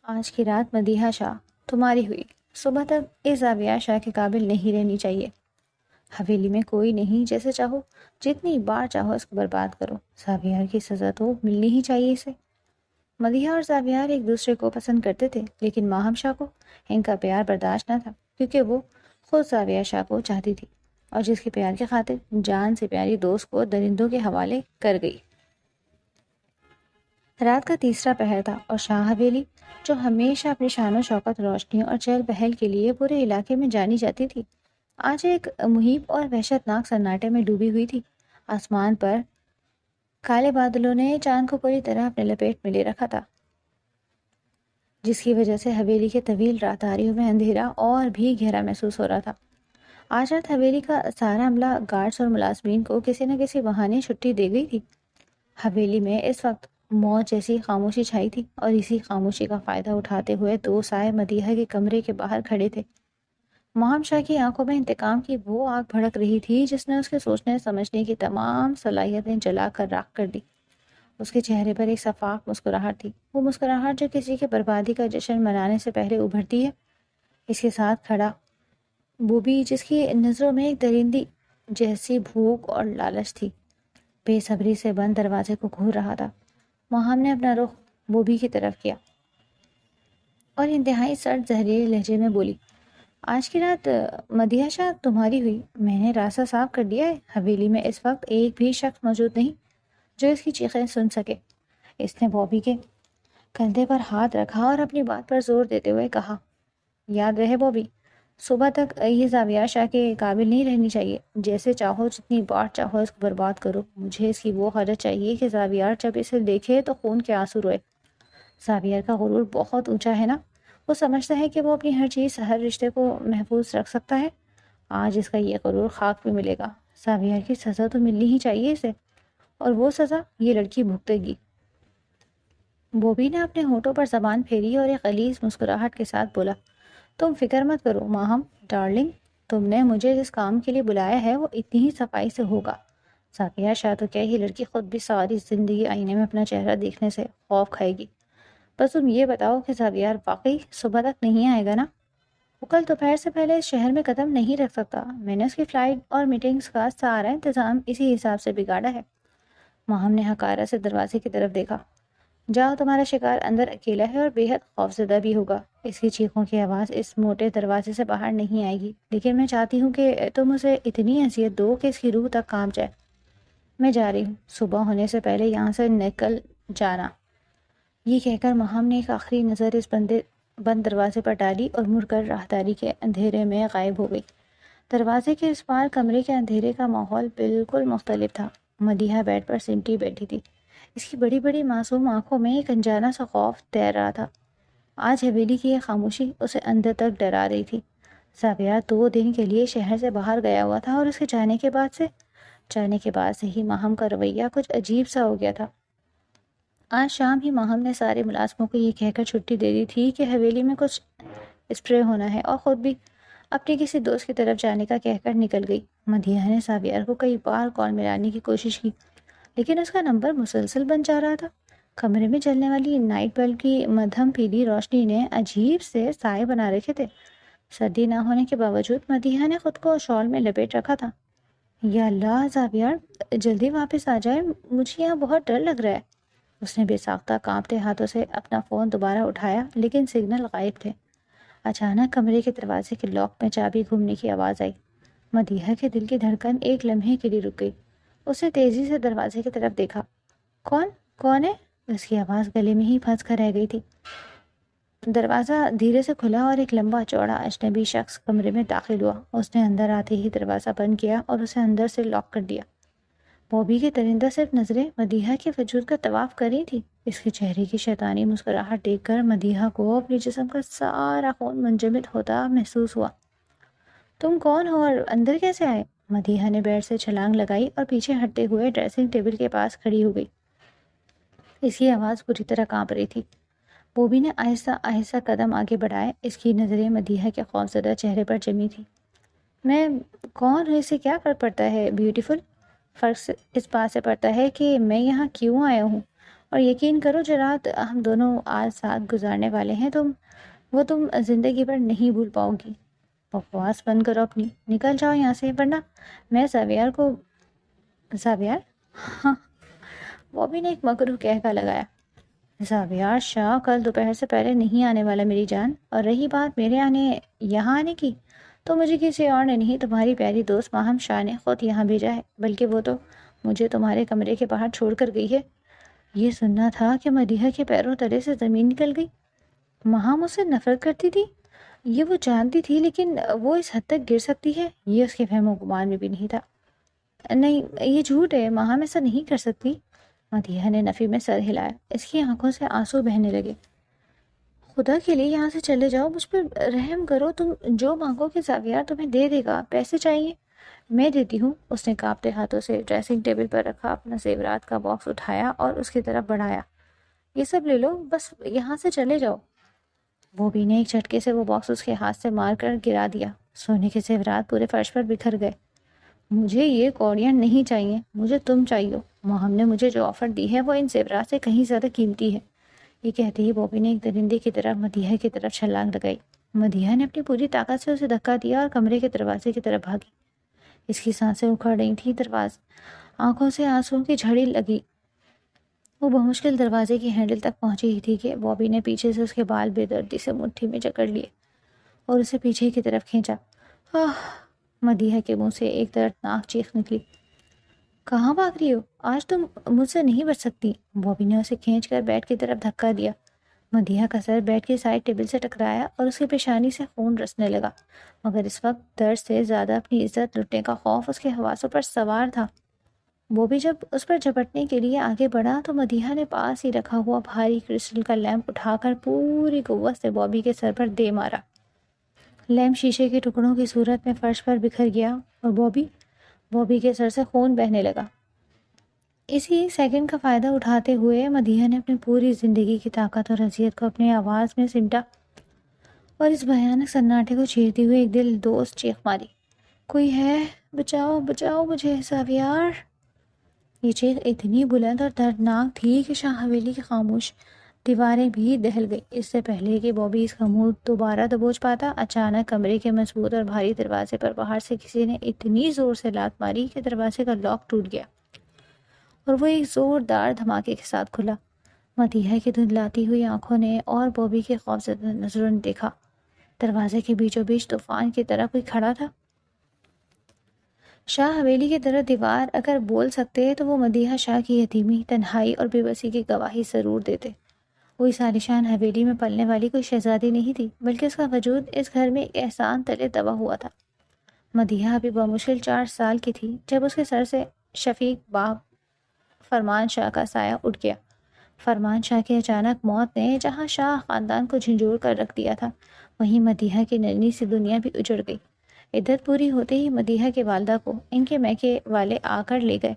آج کی رات مدیحہ شاہ تمہاری ہوئی، صبح تک اس زاویہ شاہ کے قابل نہیں رہنی چاہیے۔ حویلی میں کوئی نہیں، جیسے چاہو جتنی بار چاہو اس کو برباد کرو، زاویار کی سزا تو ملنی ہی چاہیے اسے۔ مدیحہ اور زاویار ایک دوسرے کو پسند کرتے تھے، لیکن ماہم شاہ کو ان کا پیار برداشت نہ تھا، کیونکہ وہ خود زاویہ شاہ کو چاہتی تھی اور جس کے پیار کی خاطر جان سے پیاری دوست کو درندوں کے حوالے کر گئی۔ رات کا تیسرا پہر تھا اور شاہ حویلی، جو ہمیشہ اپنی شان و شوکت، روشنی اور چہل پہل کے لیے پورے علاقے میں جانی جاتی تھی، آج ایک محیب اور وحشتناک سناٹے میں ڈوبی ہوئی تھی۔ آسمان پر کالے بادلوں نے چاند کو پوری طرح اپنے لپیٹ میں لے رکھا تھا، جس کی وجہ سے حویلی کے طویل راہداریوں میں اندھیرا اور بھی گہرا محسوس ہو رہا تھا۔ آج رات حویلی کا سارا عملہ، گارڈز اور ملازمین کو کسی نہ کسی بہانے چھٹی دے گئی تھی۔ حویلی میں اس وقت موت جیسی خاموشی چھائی تھی، اور اسی خاموشی کا فائدہ اٹھاتے ہوئے دو سائے مدیحہ کے کمرے کے باہر کھڑے تھے۔ ماہم شاہ کی آنکھوں میں انتقام کی وہ آگ بھڑک رہی تھی جس نے اس کے سوچنے سمجھنے کی تمام صلاحیتیں جلا کر راکھ کر دی۔ اس کے چہرے پر ایک شفاف مسکراہٹ تھی، وہ مسکراہٹ جو کسی کے بربادی کا جشن منانے سے پہلے ابھرتی ہے۔ اس کے ساتھ کھڑا بوبی، جس کی نظروں میں ایک درندی جیسی بھوک اور لالچ تھی، بے صبری سے بند دروازے کو گھور رہا تھا۔ ماہم نے اپنا رخ بوبی کی طرف کیا اور انتہائی سرد زہریلے لہجے میں بولی، آج کی رات مدیحہ شاہ تمہاری ہوئی۔ میں نے راستہ صاف کر دیا ہے، حویلی میں اس وقت ایک بھی شخص موجود نہیں جو اس کی چیخیں سن سکے۔ اس نے بوبی کے کندھے پر ہاتھ رکھا اور اپنی بات پر زور دیتے ہوئے کہا، یاد رہے بوبی، صبح تک یہ زاویہ شاہ کے قابل نہیں رہنی چاہیے۔ جیسے چاہو جتنی بار چاہو اس کو برباد کرو، مجھے اس کی وہ حالت چاہیے کہ زاویار جب اسے دیکھے تو خون کے آنسو روئے۔ زاویار کا غرور بہت اونچا ہے نا، وہ سمجھتا ہے کہ وہ اپنی ہر چیز، ہر رشتے کو محفوظ رکھ سکتا ہے۔ آج اس کا یہ غرور خاک پہ ملے گا۔ زاویار کی سزا تو ملنی ہی چاہیے اسے، اور وہ سزا یہ لڑکی بھگتے گی۔ بوبی نے اپنے ہونٹوں پر زبان پھیری اور ایک غلیظ مسکراہٹ کے ساتھ بولا، تم فکر مت کرو ماہم ڈارلنگ، تم نے مجھے جس کام کے لیے بلایا ہے وہ اتنی ہی صفائی سے ہوگا۔ زاویہ شاہ تو کیا، یہ لڑکی خود بھی ساری زندگی آئینے میں اپنا چہرہ دیکھنے سے خوف کھائے گی۔ بس تم یہ بتاؤ کہ زاویار واقعی صبح تک نہیں آئے گا نا؟ وہ کل دوپہر سے پہلے اس شہر میں قدم نہیں رکھ سکتا۔ میں نے اس کی فلائٹ اور میٹنگز کا سارا انتظام اسی حساب سے بگاڑا ہے۔ ماہم نے حقارہ سے دروازے کی طرف دیکھا، جاؤ، تمہارا شکار اندر اکیلا ہے اور بے حد خوفزدہ بھی ہوگا۔ اس کی چیخوں کی آواز اس موٹے دروازے سے باہر نہیں آئے گی، لیکن میں چاہتی ہوں کہ تم اسے اتنی اذیت دو کہ اس کی روح تک کانپ جائے۔ میں جا رہی ہوں، صبح ہونے سے پہلے یہاں سے نکل جانا۔ یہ کہہ کر ماہم نے ایک آخری نظر اس بند دروازے پر ڈالی اور مڑ کر راہداری کے اندھیرے میں غائب ہو گئی۔ دروازے کے اس پار کمرے کے اندھیرے کا ماحول بالکل مختلف تھا۔ مدیحہ بیڈ پر سمٹی بیٹھی تھی، اس کی بڑی بڑی معصوم آنکھوں میں ایک انجانا سا خوف تیر رہا تھا۔ آج حویلی کی یہ خاموشی اسے اندر تک ڈرا رہی تھی۔ زاویہ 2 دن کے لیے شہر سے باہر گیا ہوا تھا، اور اس کے جانے کے بعد سے ہی ماہم کا رویہ کچھ عجیب سا ہو گیا تھا۔ آج شام ہی ماہم نے سارے ملازموں کو یہ کہہ کر چھٹی دے دی تھی کہ حویلی میں کچھ اسپرے ہونا ہے، اور خود بھی اپنی کسی دوست کی طرف جانے کا کہہ کر نکل گئی۔ مدیحہ نے زاویار کو کئی بار کال ملانے کی کوشش کی، لیکن اس کا نمبر مسلسل بند جا رہا تھا۔ کمرے میں جلنے والی نائٹ بلب کی مدھم پیلی روشنی نے عجیب سے سائے بنا رکھے تھے۔ سردی نہ ہونے کے باوجود مدیحہ نے خود کو شال میں لپیٹ رکھا تھا۔ یا اللہ، زاویار جلدی واپس آ جائے، مجھے یہاں بہت ڈر لگ رہا ہے۔ اس نے بے ساختہ کانپتے ہاتھوں سے اپنا فون دوبارہ اٹھایا، لیکن سگنل غائب تھے۔ اچانک کمرے کے دروازے کے لاک میں چابی گھومنے کی آواز آئی۔ مدیحہ کے دل کی دھڑکن ایک لمحے کے لیے رک گئی۔ اس نے تیزی سے دروازے کی طرف دیکھا۔ کون ہے؟ اس کی آواز گلے میں ہی پھنس کر رہ گئی تھی۔ دروازہ دھیرے سے کھلا اور ایک لمبا چوڑا اجنبی شخص کمرے میں داخل ہوا۔ اس نے اندر آتے ہی دروازہ بند کیا اور اسے اندر سے لاک کر دیا۔ بوبی کی درندہ صرف نظریں مدیحہ کے وجود کا طواف کر رہی تھی۔ اس کے چہرے کی شیطانی مسکراہٹ دیکھ کر مدیحہ کو اپنے جسم کا سارا خون منجمد ہوتا محسوس ہوا۔ تم کون ہو اور اندر کیسے آئے؟ مدیحہ نے بیڈ سے چھلانگ لگائی اور پیچھے ہٹتے ہوئے ڈریسنگ ٹیبل کے پاس کھڑی ہو گئی۔ اس کی آواز پوری طرح کانپ رہی تھی۔ بوبی نے آہستہ آہستہ قدم آگے بڑھائے۔ اس کی نظریں مدیحہ کے خوفزدہ چہرے پر جمی تھی۔ میں کون ہوں، اس سے کیا فرق پڑتا ہے بیوٹیفل؟ فرق اس بات سے پڑتا ہے کہ میں یہاں کیوں آیا ہوں، اور یقین کرو جو رات ہم دونوں آج ساتھ گزارنے والے ہیں تم زندگی بھر نہیں بھول پاؤ گی۔ بکواس بند کرو اپنی، نکل جاؤ یہاں سے، ورنہ میں زاویار؟ ہاں، وہ بھی نے ایک مکروہ کہکا لگایا۔ زاویار شاہ کل دوپہر سے پہلے نہیں آنے والا میری جان، اور رہی بات میرے یہاں آنے کی، تو مجھے کسی اور نے نہیں، تمہاری پیاری دوست ماہم شاہ نے خود یہاں بھیجا ہے، بلکہ وہ تو مجھے تمہارے کمرے کے باہر چھوڑ کر گئی ہے۔ یہ سننا تھا کہ مدیحہ کے پیروں تلے سے زمین نکل گئی۔ ماہم اس سے نفرت کرتی تھی، یہ وہ جانتی تھی، لیکن وہ اس حد تک گر سکتی ہے یہ اس کے فہم و گمان میں بھی نہیں تھا۔ نہیں، یہ جھوٹ ہے، ماہم ایسا نہیں کر سکتی۔ مدیحہ نے نفی میں سر ہلایا، اس کی آنکھوں سے آنسو بہنے لگے۔ خدا کے لیے یہاں سے چلے جاؤ، مجھ پر رحم کرو، تم جو مانگو کہ زاویار تمہیں دے دے گا۔ پیسے چاہیے؟ میں دیتی ہوں۔ اس نے کانپتے ہاتھوں سے ڈریسنگ ٹیبل پر رکھا اپنا زیورات کا باکس اٹھایا اور اس کی طرف بڑھایا۔ یہ سب لے لو، بس یہاں سے چلے جاؤ۔ بوبی نے ایک جھٹکے سے وہ باکس اس کے ہاتھ سے مار کر گرا دیا۔ سونے کے زیورات پورے فرش پر بکھر گئے۔ مجھے یہ کوڑیاں نہیں چاہیے، مجھے تم چاہیے۔ ماہم نے مجھے جو آفر دی ہے وہ ان زیورات سے کہیں زیادہ قیمتی ہے۔ یہ کہتے ہی بوبی نے ایک درندے کی طرح مدیحہ کی طرف چھلانگ لگائی۔ مدیحہ نے اپنی پوری طاقت سے اسے دھکا دیا اور کمرے کے دروازے کی طرف بھاگی۔ اس کی سانسیں اکھڑ رہی تھیں، آنکھوں سے آنسوں کی جھڑی لگی۔ وہ بمشکل دروازے کی ہینڈل تک پہنچی ہی تھی کہ بوبی نے پیچھے سے اس کے بال بے دردی سے مٹھی میں جکڑ لیے اور اسے پیچھے کی طرف کھینچا۔ آہ! مدیحہ کے منہ سے ایک دردناک چیخ نکلی۔ کہاں بھاگ رہی ہو؟ آج تم مجھ سے نہیں بچ سکتی۔ بوبی نے اسے کھینچ کر بیڈ کی طرف دھکا دیا۔ مدیحہ کا سر بیڈ کی سائڈ ٹیبل سے ٹکرایا اور اس کی پیشانی سے خون رسنے لگا، مگر اس وقت درد سے زیادہ اپنی عزت لٹنے کا خوف اس کے حواسوں پر سوار تھا۔ بوبی جب اس پر جھپٹنے کے لیے آگے بڑھا تو مدیحہ نے پاس ہی رکھا ہوا بھاری کرسٹل کا لیمپ اٹھا کر پوری قوت سے بوبی کے سر پر دے مارا۔ لیمپ شیشے کے ٹکڑوں کی صورت میں فرش پر بکھر گیا اور بوبی کے سر سے خون بہنے لگا۔ اسی سیکنڈ کا فائدہ اٹھاتے ہوئے مدیحہ نے اپنی پوری زندگی کی طاقت اور اذیت کو اپنی آواز میں سمٹا اور اس بھیانک سناٹے کو چیرتی ہوئے ایک دل دوست چیخ ماری۔ کوئی ہے؟ بچاؤ بچاؤ مجھے، زاویار! یہ چیخ اتنی بلند اور دردناک تھی کہ شاہ حویلی کی خاموش دیواریں بھی دہل گئی۔ اس سے پہلے کہ بوبی اس کا منہ دوبارہ دبوچ پاتا، اچانک کمرے کے مضبوط اور بھاری دروازے پر باہر سے کسی نے اتنی زور سے لات ماری کہ دروازے کا لاک ٹوٹ گیا اور وہ ایک زوردار دھماکے کے ساتھ کھلا۔ مدیحہ کی دھندلاتی ہوئی آنکھوں نے اور بوبی کے خوفزدہ نظروں نے دیکھا، دروازے کے بیچوں بیچ طوفان کی طرح کوئی کھڑا تھا۔ شاہ حویلی کی طرف دیوار اگر بول سکتے تو وہ مدیحہ شاہ کی یتیمی، تنہائی اور بے بسی کی گواہی ضرور دیتے۔ وہ اس عالیشان حویلی میں پلنے والی کوئی شہزادی نہیں تھی، بلکہ اس کا وجود اس گھر میں ایک احسان تلے دبا ہوا تھا۔ مدیحہ ابھی بمشکل 4 سال کی تھی جب اس کے سر سے شفیق باپ فرمان شاہ کا سایہ اٹھ گیا۔ فرمان شاہ کی اچانک موت نے جہاں شاہ خاندان کو جھنجھوڑ کر رکھ دیا تھا، وہیں مدیحہ کی ننھی سی دنیا بھی اجڑ گئی۔ عدت پوری ہوتے ہی مدیحہ کے والدہ کو ان کے میکے والے آ کر لے گئے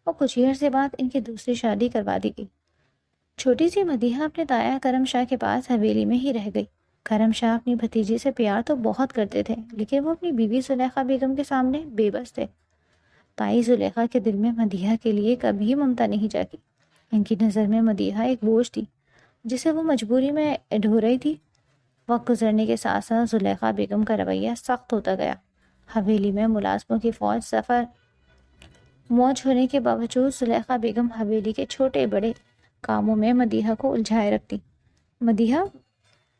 اور کچھ عرصے سے بعد ان کی دوسری شادی کروا دی گئی۔ چھوٹی سی مدیحہ اپنے تایا کرم شاہ کے پاس حویلی میں ہی رہ گئی۔ کرم شاہ اپنی بھتیجی سے پیار تو بہت کرتے تھے، لیکن وہ اپنی بیوی زلیخا بیگم کے سامنے بے بس تھے۔ تائی زلیخا کے دل میں مدیحہ کے لیے کبھی ممتا نہیں جاگی۔ ان کی نظر میں مدیحہ ایک بوجھ تھی جسے وہ مجبوری میں ڈھو رہی تھی۔ وقت گزرنے کے ساتھ ساتھ زلیخا بیگم کا رویہ سخت ہوتا گیا۔ حویلی میں ملازموں کی فوج سفر موج ہونے کے باوجود زلیخا بیگم حویلی کے چھوٹے بڑے کاموں میں مدیحہ کو الجھائے رکھتی۔ مدیحہ،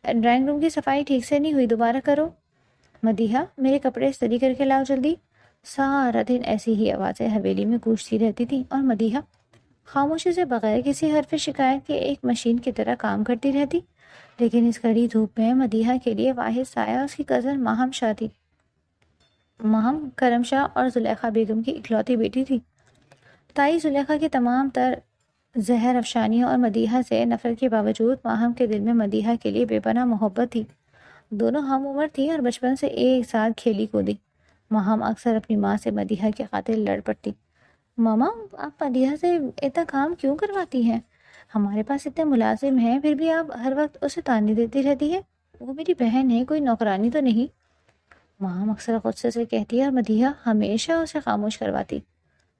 ڈرائنگ روم کی صفائی ٹھیک سے نہیں ہوئی، دوبارہ کرو۔ مدیحہ، میرے کپڑے استری کر کے لاؤ جلدی۔ سارا دن ایسی ہی آوازیں حویلی میں گونجتی رہتی تھی اور مدیحہ خاموشی سے بغیر کسی حرف شکایت کے ایک مشین کی طرح کام کرتی رہتی۔ لیکن اس کڑی دھوپ میں مدیحہ کے لیے واحد سایہ اس کی کزن ماہم شاہ تھی۔ ماہم کرم شاہ اور زلیخا بیگم کی اکلوتی بیٹی تھی۔ تائی زلیخا کی تمام تر زہر افشانیوں اور مدیحہ سے نفرت کے باوجود ماہم کے دل میں مدیحہ کے لیے بے پناہ محبت تھی۔ دونوں ہم عمر تھیں اور بچپن سے ایک ساتھ کھیلی کودی۔ ماہم اکثر اپنی ماں سے مدیحہ کی خاطر لڑ پڑتی۔ ماما، آپ مدیحہ سے اتنا کام کیوں کرواتی ہیں؟ ہمارے پاس اتنے ملازم ہیں، پھر بھی آپ ہر وقت اسے تانے دیتی رہتی ہے۔ وہ میری بہن ہے، کوئی نوکرانی تو نہیں۔ ماہم اکثر غصے سے کہتی ہے اور مدیحہ ہمیشہ اسے خاموش کرواتی۔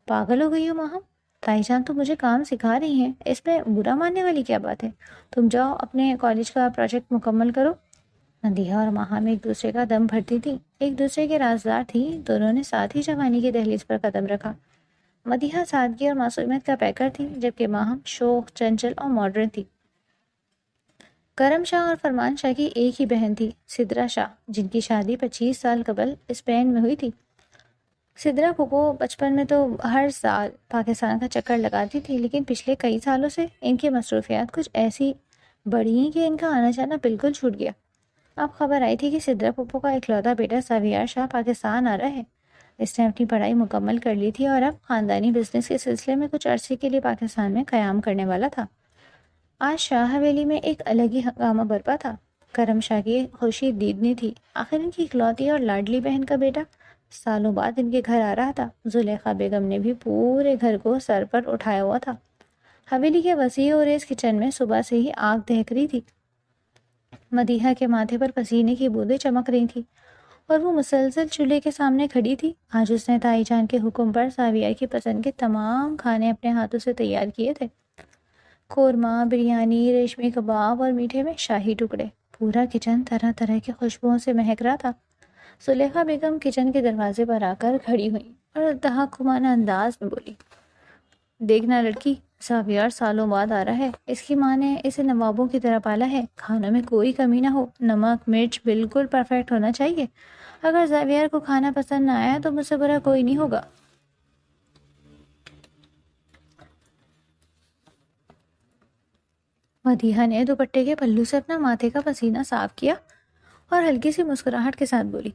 پاگل ہو گئی ہو ماہم؟ تائی جان تو مجھے کام سکھا رہی ہیں، اس میں برا ماننے والی کیا بات ہے؟ تم جاؤ اپنے کالج کا پروجیکٹ مکمل کرو۔ مدیحہ اور ماہم ایک دوسرے کا دم بھرتی تھی، ایک دوسرے کے رازدار تھی، دونوں نے ساتھ ہی جوانی کی دہلیز پر قدم رکھا۔ مدیحہ سادگی اور معصومیت کا پیکر تھی، جبکہ ماہم شوخ، چنچل اور ماڈرن تھی۔ کرم شاہ اور فرمان شاہ کی ایک ہی بہن تھی، سدرا شاہ، جن کی شادی 25 سال قبل اسپین میں ہوئی تھی۔ سدرا پھوپھو بچپن میں تو ہر سال پاکستان کا چکر لگاتی تھی، لیکن پچھلے کئی سالوں سے ان کی مصروفیات کچھ ایسی بڑھی ہیں کہ ان کا آنا جانا بالکل چھوٹ گیا۔ اب خبر آئی تھی کہ سدرا پھوپھو کا اکلوتا بیٹا زاویار شاہ پاکستان آ رہا ہے۔ اس نے اپنی پڑھائی مکمل کر لی تھی اور اب خاندانی بزنس کے سلسلے میں کچھ عرصے کے لیے پاکستان میں قیام کرنے والا تھا۔ آج شاہ حویلی میں ایک الگ ہی ہنگامہ برپا تھا۔ کرم شاہ کی خوشی دیدنی تھی، آخر ان کی اکلوتی اور لاڈلی بہن کا بیٹا سالوں بعد ان کے گھر آ رہا تھا۔ زلیخا بیگم نے بھی پورے گھر کو سر پر اٹھایا ہوا تھا۔ حویلی کے وسیع اور اس کچن میں صبح سے ہی آگ دہک رہی تھی۔ مدیحہ کے ماتھے پر پسینے کی بوندیں چمک رہی تھی اور وہ مسلسل چولہے کے سامنے کھڑی تھی۔ آج اس نے تائی جان کے حکم پر زاویار کی پسند کے تمام کھانے اپنے ہاتھوں سے تیار کیے تھے۔ قورمہ، بریانی، ریشمی کباب اور میٹھے میں شاہی ٹکڑے۔ پورا کچن طرح طرح کی خوشبوؤں سے مہک رہا تھا۔ زلیخا بیگم کچن کے دروازے پر آ کر کھڑی ہوئی اور تحکمانہ انداز میں بولی، دیکھنا لڑکی، زاویار سالوں بعد آ رہا ہے۔ اس کی ماں نے اسے نوابوں کی طرح پالا ہے، کھانوں میں کوئی کمی نہ ہو، نمک مرچ بالکل پرفیکٹ ہونا چاہیے۔ اگر زاویار کو کھانا پسند نہ آیا تو مجھ سے برا کوئی نہیں ہوگا۔ مدیحہ نے دوپٹے کے پلو سے اپنا ماتھے کا پسینہ صاف کیا اور ہلکی سی مسکراہٹ کے ساتھ بولی،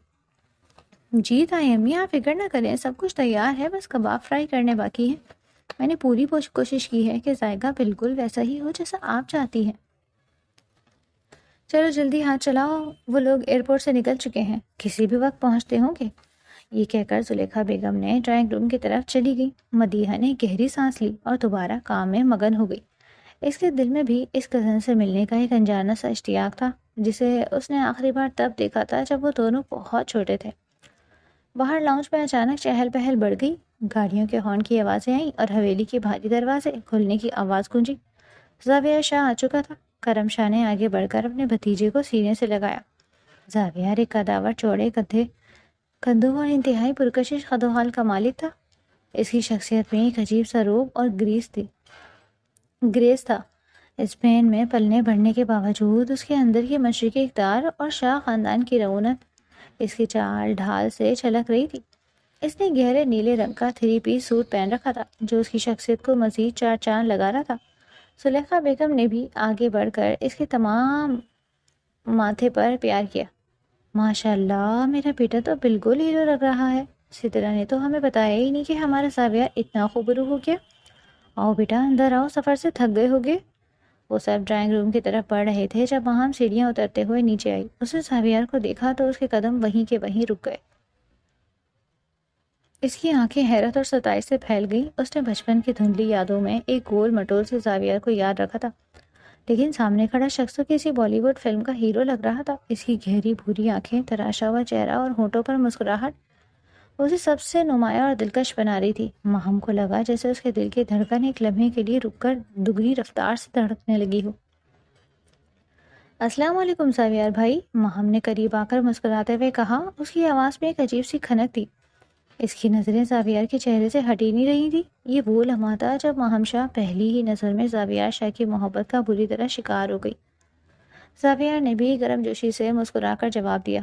جی تائی امی، آپ فکر نہ کریں، سب کچھ تیار ہے، بس کباب فرائی کرنے باقی ہیں۔ میں نے پوری کوشش کی ہے کہ ذائقہ بالکل ویسا ہی ہو جیسا آپ چاہتی ہیں۔ چلو جلدی ہاتھ چلاؤ، وہ لوگ ایئرپورٹ سے نکل چکے ہیں، کسی بھی وقت پہنچتے ہوں گے۔ یہ کہہ کر زلیخا بیگم نے ڈرائنگ روم کی طرف چلی گئی۔ مدیحہ نے گہری سانس لی اور دوبارہ کام میں مگن ہو گئی۔ اس کے دل میں بھی اس کزن سے ملنے کا ایک انجانا سا اشتیاق تھا، جسے اس نے آخری بار تب دیکھا تھا جب وہ دونوں بہت چھوٹے تھے۔ باہر لاؤنج میں اچانک چہل پہل بڑھ گئی، گاڑیوں کے ہارن کی آوازیں آئیں اور حویلی کے بھاری دروازے کھلنے کی آواز گونجی۔ زاویار شاہ آ چکا تھا۔ کرم شاہ نے آگے بڑھ کر اپنے بھتیجے کو سینے سے لگایا۔ زاویار ایک قداور چوڑے کندھوں اور انتہائی پرکشش خدوحال کا مالک تھا۔ اس کی شخصیت میں ایک عجیب سا روب اور گریس تھا۔ اسپین میں پلنے بڑھنے کے باوجود اس کے اندر کی مشرقی اقدار اور شاہ خاندان کی رعونت اس کی چال ڈھال سے چھلک رہی تھی۔ اس نے گہرے نیلے رنگ کا 3 پیس سوٹ پہن رکھا تھا، جو اس کی شخصیت کو مزید 4 چاند لگا رہا تھا۔ زلیخا بیگم نے بھی آگے بڑھ کر اس کے تمام ماتھے پر پیار کیا۔ ماشاء اللہ، میرا بیٹا تو بالکل ہیرو لگ رہا ہے۔ سدرا نے تو ہمیں بتایا ہی نہیں کہ ہمارا زاویار اتنا خوبرو ہو گیا۔ آؤ بیٹا اندر آؤ، سفر سے تھک گئے ہوگے۔ وہ سب ڈرائنگ روم کی طرف بڑھ رہے تھے جب وہاں سیڑھیاں اترتے ہوئے نیچے آئی۔ اس نے زاویار کو دیکھا تو اس کے قدم وہیں کے وہیں رک گئے۔ اس کی آنکھیں حیرت اور ستائش سے پھیل گئی۔ اس نے بچپن کی دھندلی یادوں میں ایک گول مٹول سے زاویار کو یاد رکھا تھا، لیکن سامنے کھڑا شخص تو کسی بالی ووڈ فلم کا ہیرو لگ رہا تھا۔ اس کی گہری بھوری آنکھیں، تراشا ہوا چہرہ اور ہونٹوں پر مسکراہٹ اسے سب سے نمایاں اور دلکش بنا رہی تھی۔ ماہم کو لگا جیسے اس کے دل کی دھڑکن ایک لمحے کے لیے رک کر دگنی رفتار سے دھڑکنے لگی ہو۔ السلام علیکم زاویار بھائی، ماہم نے قریب آ کر مسکراتے ہوئے کہا۔ اس کی آواز میں ایک عجیب سی کھنک تھی۔ اس کی نظریں زاویار کے چہرے سے ہٹی نہیں رہی تھی۔ یہ وہ لمحہ تھا جب ماہم شاہ پہلی ہی نظر میں زاویار شاہ کی محبت کا بری طرح شکار ہو گئی۔ زاویار نے بھی گرم جوشی سے مسکرا کر جواب دیا،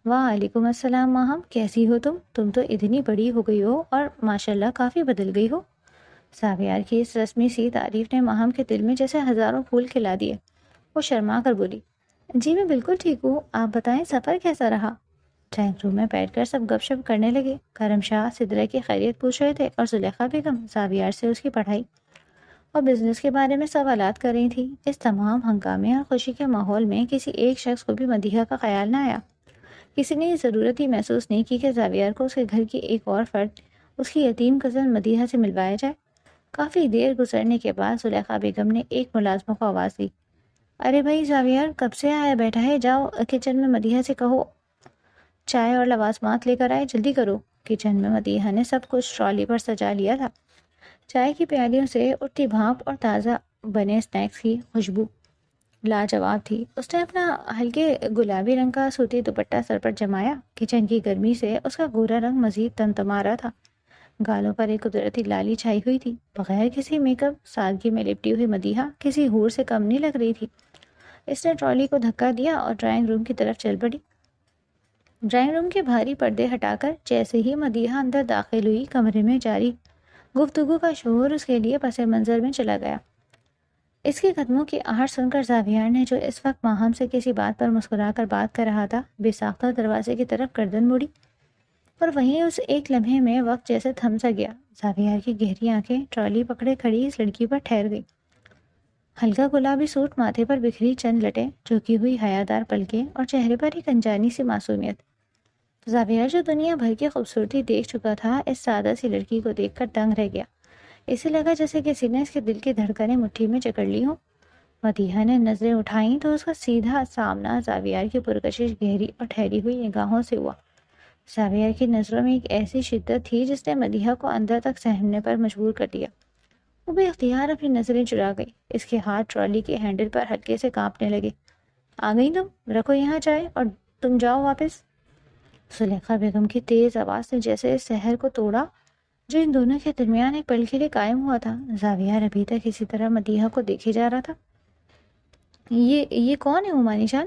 وعلیکم السلام ماہم، کیسی ہو تم تو اتنی بڑی ہو گئی ہو اور ماشاءاللہ کافی بدل گئی ہو۔ زاویار کی اس رسمی سی تعریف نے ماہم کے دل میں جیسے ہزاروں پھول کھلا دیے۔ وہ شرما کر بولی، جی میں بالکل ٹھیک ہوں، آپ بتائیں سفر کیسا رہا؟ ڈرائنگ روم میں بیٹھ کر سب گپ شپ کرنے لگے۔ کرم شاہ سدرا کی خیریت پوچھ رہے تھے اور زلیخا بیگم زاویار سے اس کی پڑھائی اور بزنس کے بارے میں سوالات کر رہی تھی۔ اس تمام ہنگامے اور خوشی کے ماحول میں کسی ایک شخص کو بھی مدیحہ کا خیال نہ آیا۔ کسی نے یہ ضرورت ہی محسوس نہیں کی کہ زاویار کو اس کے گھر کی ایک اور فرد، اس کی یتیم کزن مدیحہ سے ملوایا جائے۔ کافی دیر گزرنے کے بعد زلیخا بیگم نے ایک ملازمہ کو آواز دی، ارے بھائی زاویار کب سے آیا بیٹھا ہے، جاؤ کچن میں مدیحہ سے کہو چائے اور لوازمات لے کر آئے، جلدی کرو۔ کچن میں مدیحہ نے سب کچھ ٹرالی پر سجا لیا تھا۔ چائے کی پیالیوں سے اٹھتی بھاپ اور تازہ بنے اسنیکس کی خوشبو لاجواب تھی۔ اس نے اپنا ہلکے گلابی رنگ کا سوتی دوپٹہ سر پر جمایا۔ کچن کی گرمی سے اس کا گورا رنگ مزید تمتما رہا تھا۔ گالوں پر ایک قدرتی لالی چھائی ہوئی تھی۔ بغیر کسی میک اپ سادگی میں لپٹی ہوئی مدیحہ کسی حور سے کم نہیں لگ رہی تھی۔ اس نے ٹرالی کو دھکا دیا اور ڈرائنگ روم کی طرف چل پڑی۔ ڈرائنگ روم کے بھاری پردے ہٹا کر جیسے ہی مدیحہ اندر داخل ہوئی، کمرے میں جاری گفتگو کا شور اس کے لیے پس منظر میں چلا گیا۔ اس کے قدموں کی آہٹ سن کر زاویار نے، جو اس وقت ماہم سے کسی بات پر مسکرا کر بات کر رہا تھا، بے ساختہ دروازے کی طرف گردن موڑی، اور وہیں اس ایک لمحے میں وقت جیسے تھم سا گیا۔ زاویار کی گہری آنکھیں ٹرالی پکڑے کھڑی اس لڑکی پر ٹھہر گئی۔ ہلکا گلابی سوٹ، ماتھے پر بکھری چند لٹیں، جھکی ہوئی حیادار پلکیں اور چہرے پر ایک انجانی سی معصومیت۔ زاویار، جو دنیا بھر کی خوبصورتی دیکھ چکا تھا، اس سادہ سی لڑکی کو دیکھ کر دنگ رہ گیا۔ اسے لگا جیسے کسی نے اس کے دل کی دھڑکنیں مٹھی میں جکڑ لی ہوں۔ مدیحہ نے نظریں اٹھائیں تو اس کا سیدھا سامنا زاویار کی پرکشش گہری اور ٹھہری ہوئی نگاہوں سے ہوا۔ زاویار کی نظروں میں ایک ایسی شدت تھی جس نے مدیحہ کو اندر تک سہمنے پر مجبور کر دیا۔ وہ بے اختیار اپنی نظریں چرا گئی۔ اس کے ہاتھ ٹرالی کے ہینڈل پر ہلکے سے کانپنے لگے۔ آ گئی تم؟ رکھو یہاں چائے اور تم جاؤ واپس۔ زلیخا بیگم کی تیز آواز نے جیسے اس سحر کو توڑا جو ان دونوں کے درمیان ایک پل کے لیے قائم ہوا تھا۔ زاویار ابھی تک اسی طرح مدیحہ کو دیکھے جا رہا تھا۔ یہ کون ہے عمانی جان؟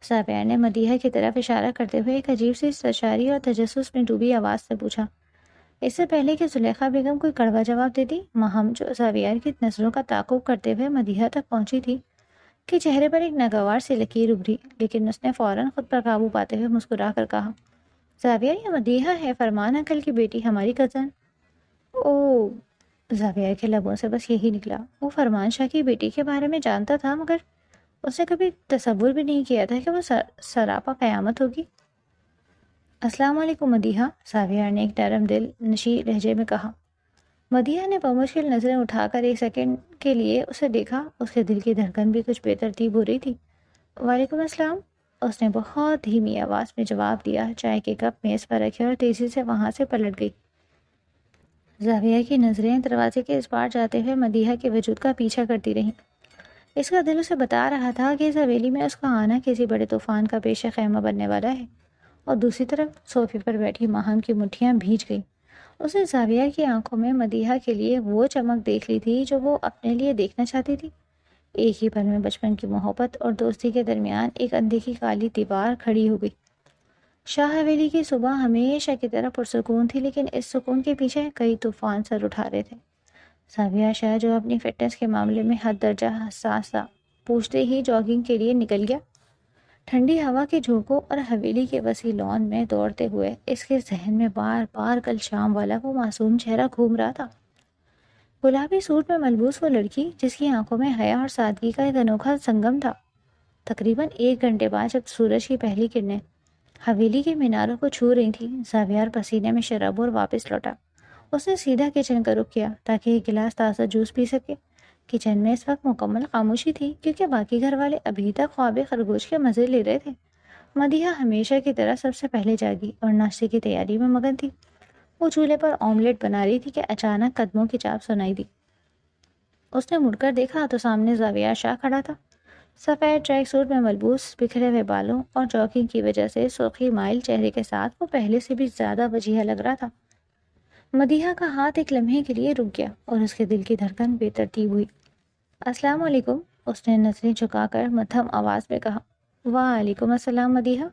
زاویار نے مدیحہ کی طرف اشارہ کرتے ہوئے ایک عجیب سی استشاری اور تجسس میں ڈوبی آواز سے پوچھا۔ اس سے پہلے کہ زلیخا بیگم کوئی کڑوا جواب دیتی، ماہم، جو زاویار کی نظروں کا تعاقب کرتے ہوئے مدیحہ تک پہنچی تھی، کہ چہرے پر ایک ناگوار سی لکیر ابھری، لیکن اس نے فوراً خود پر قابو پاتے ہوئے مسکرا کر کہا، زاویار، یہ مدیحہ ہے، فرمان انکل کی بیٹی، ہماری کزن۔ او! زاویار کے لبوں سے بس یہی نکلا۔ وہ فرمان شاہ کی بیٹی کے بارے میں جانتا تھا، مگر اس نے کبھی تصور بھی نہیں کیا تھا کہ وہ سراپا قیامت ہوگی۔ السلام علیکم مدیحہ، زاویار نے ایک نرم دل نشی لہجے میں کہا۔ مدیحہ نے بمشکل نظریں اٹھا کر ایک سیکنڈ کے لیے اسے دیکھا۔ اس کے دل کی دھڑکن بھی کچھ بے ترتیب ہو رہی تھی۔ وعلیکم السلام، اس نے بہت دھیمی آواز میں جواب دیا۔ چائے کے کپ میز پر رکھے اور تیزی سے وہاں سے پلٹ گئی۔ زاویار کی نظریں دروازے کے اس پار جاتے ہوئے مدیحہ کے وجود کا پیچھا کرتی رہیں۔ اس کا دل اسے بتا رہا تھا کہ اس حویلی میں اس کا آنا کسی بڑے طوفان کا پیش خیمہ بننے والا ہے، اور دوسری طرف صوفے پر بیٹھی ماہم کی مٹھیاں بھیج گئیں۔ اس نے زاویار کی آنکھوں میں مدیحہ کے لیے وہ چمک دیکھ لی تھی جو وہ اپنے لیے دیکھنا چاہتی تھی۔ ایک ہی پل میں بچپن کی محبت اور دوستی کے درمیان ایک اندیکھی کالی دیوار کھڑی ہو گئی۔ شاہ حویلی کی صبح ہمیشہ کی طرح پرسکون تھی، لیکن اس سکون کے پیچھے کئی طوفان سر اٹھا رہے تھے۔ زاویار شاہ، جو اپنی فٹنس کے معاملے میں حد درجہ حساس تھا، پوچھتے ہی جاگنگ کے لیے نکل گیا۔ ٹھنڈی ہوا کے جھونکوں اور حویلی کے وسیع لان میں دوڑتے ہوئے اس کے ذہن میں بار بار کل شام والا وہ معصوم چہرہ گھوم رہا تھا۔ گلابی سوٹ میں ملبوس وہ لڑکی جس کی آنکھوں میں حیا اور سادگی کا ایک انوکھا سنگم تھا۔ تقریباً 1 گھنٹے بعد جب سورج کی پہلی کرنیں حویلی کے میناروں کو چھو رہی تھیں، زاویار پسینے میں شرابور واپس لوٹا۔ اس نے سیدھا کچن کا رخ کیا تاکہ ایک گلاس تازہ جوس پی سکے۔ کچن میں اس وقت مکمل خاموشی تھی، کیونکہ باقی گھر والے ابھی تک خواب خرگوش کے مزے لے رہے تھے۔ مدیحہ ہمیشہ کی طرح سب سے پہلے جاگی اور ناشتے کی تیاری میں مگن تھی۔ وہ چولہے پر آملیٹ بنا رہی تھی کہ اچانک قدموں کی چاپ سنائی دی۔ اس نے مڑ کر دیکھا تو سامنے زاویار شاہ کھڑا تھا۔ سفید ٹریک سوٹ میں ملبوس بکھرے ہوئے بالوں اور جاگنگ کی وجہ سے سرخی مائل چہرے کے ساتھ وہ پہلے سے بھی زیادہ وجیحہ لگ رہا تھا۔ مدیحہ کا ہاتھ ایک لمحے کے لیے رک گیا اور اس کے دل کی دھڑکن بے ترتیب ہوئی۔ السلام علیکم، اس نے نظریں جھکا کر مدھم آواز میں کہا۔ وعلیکم السلام مدیحہ،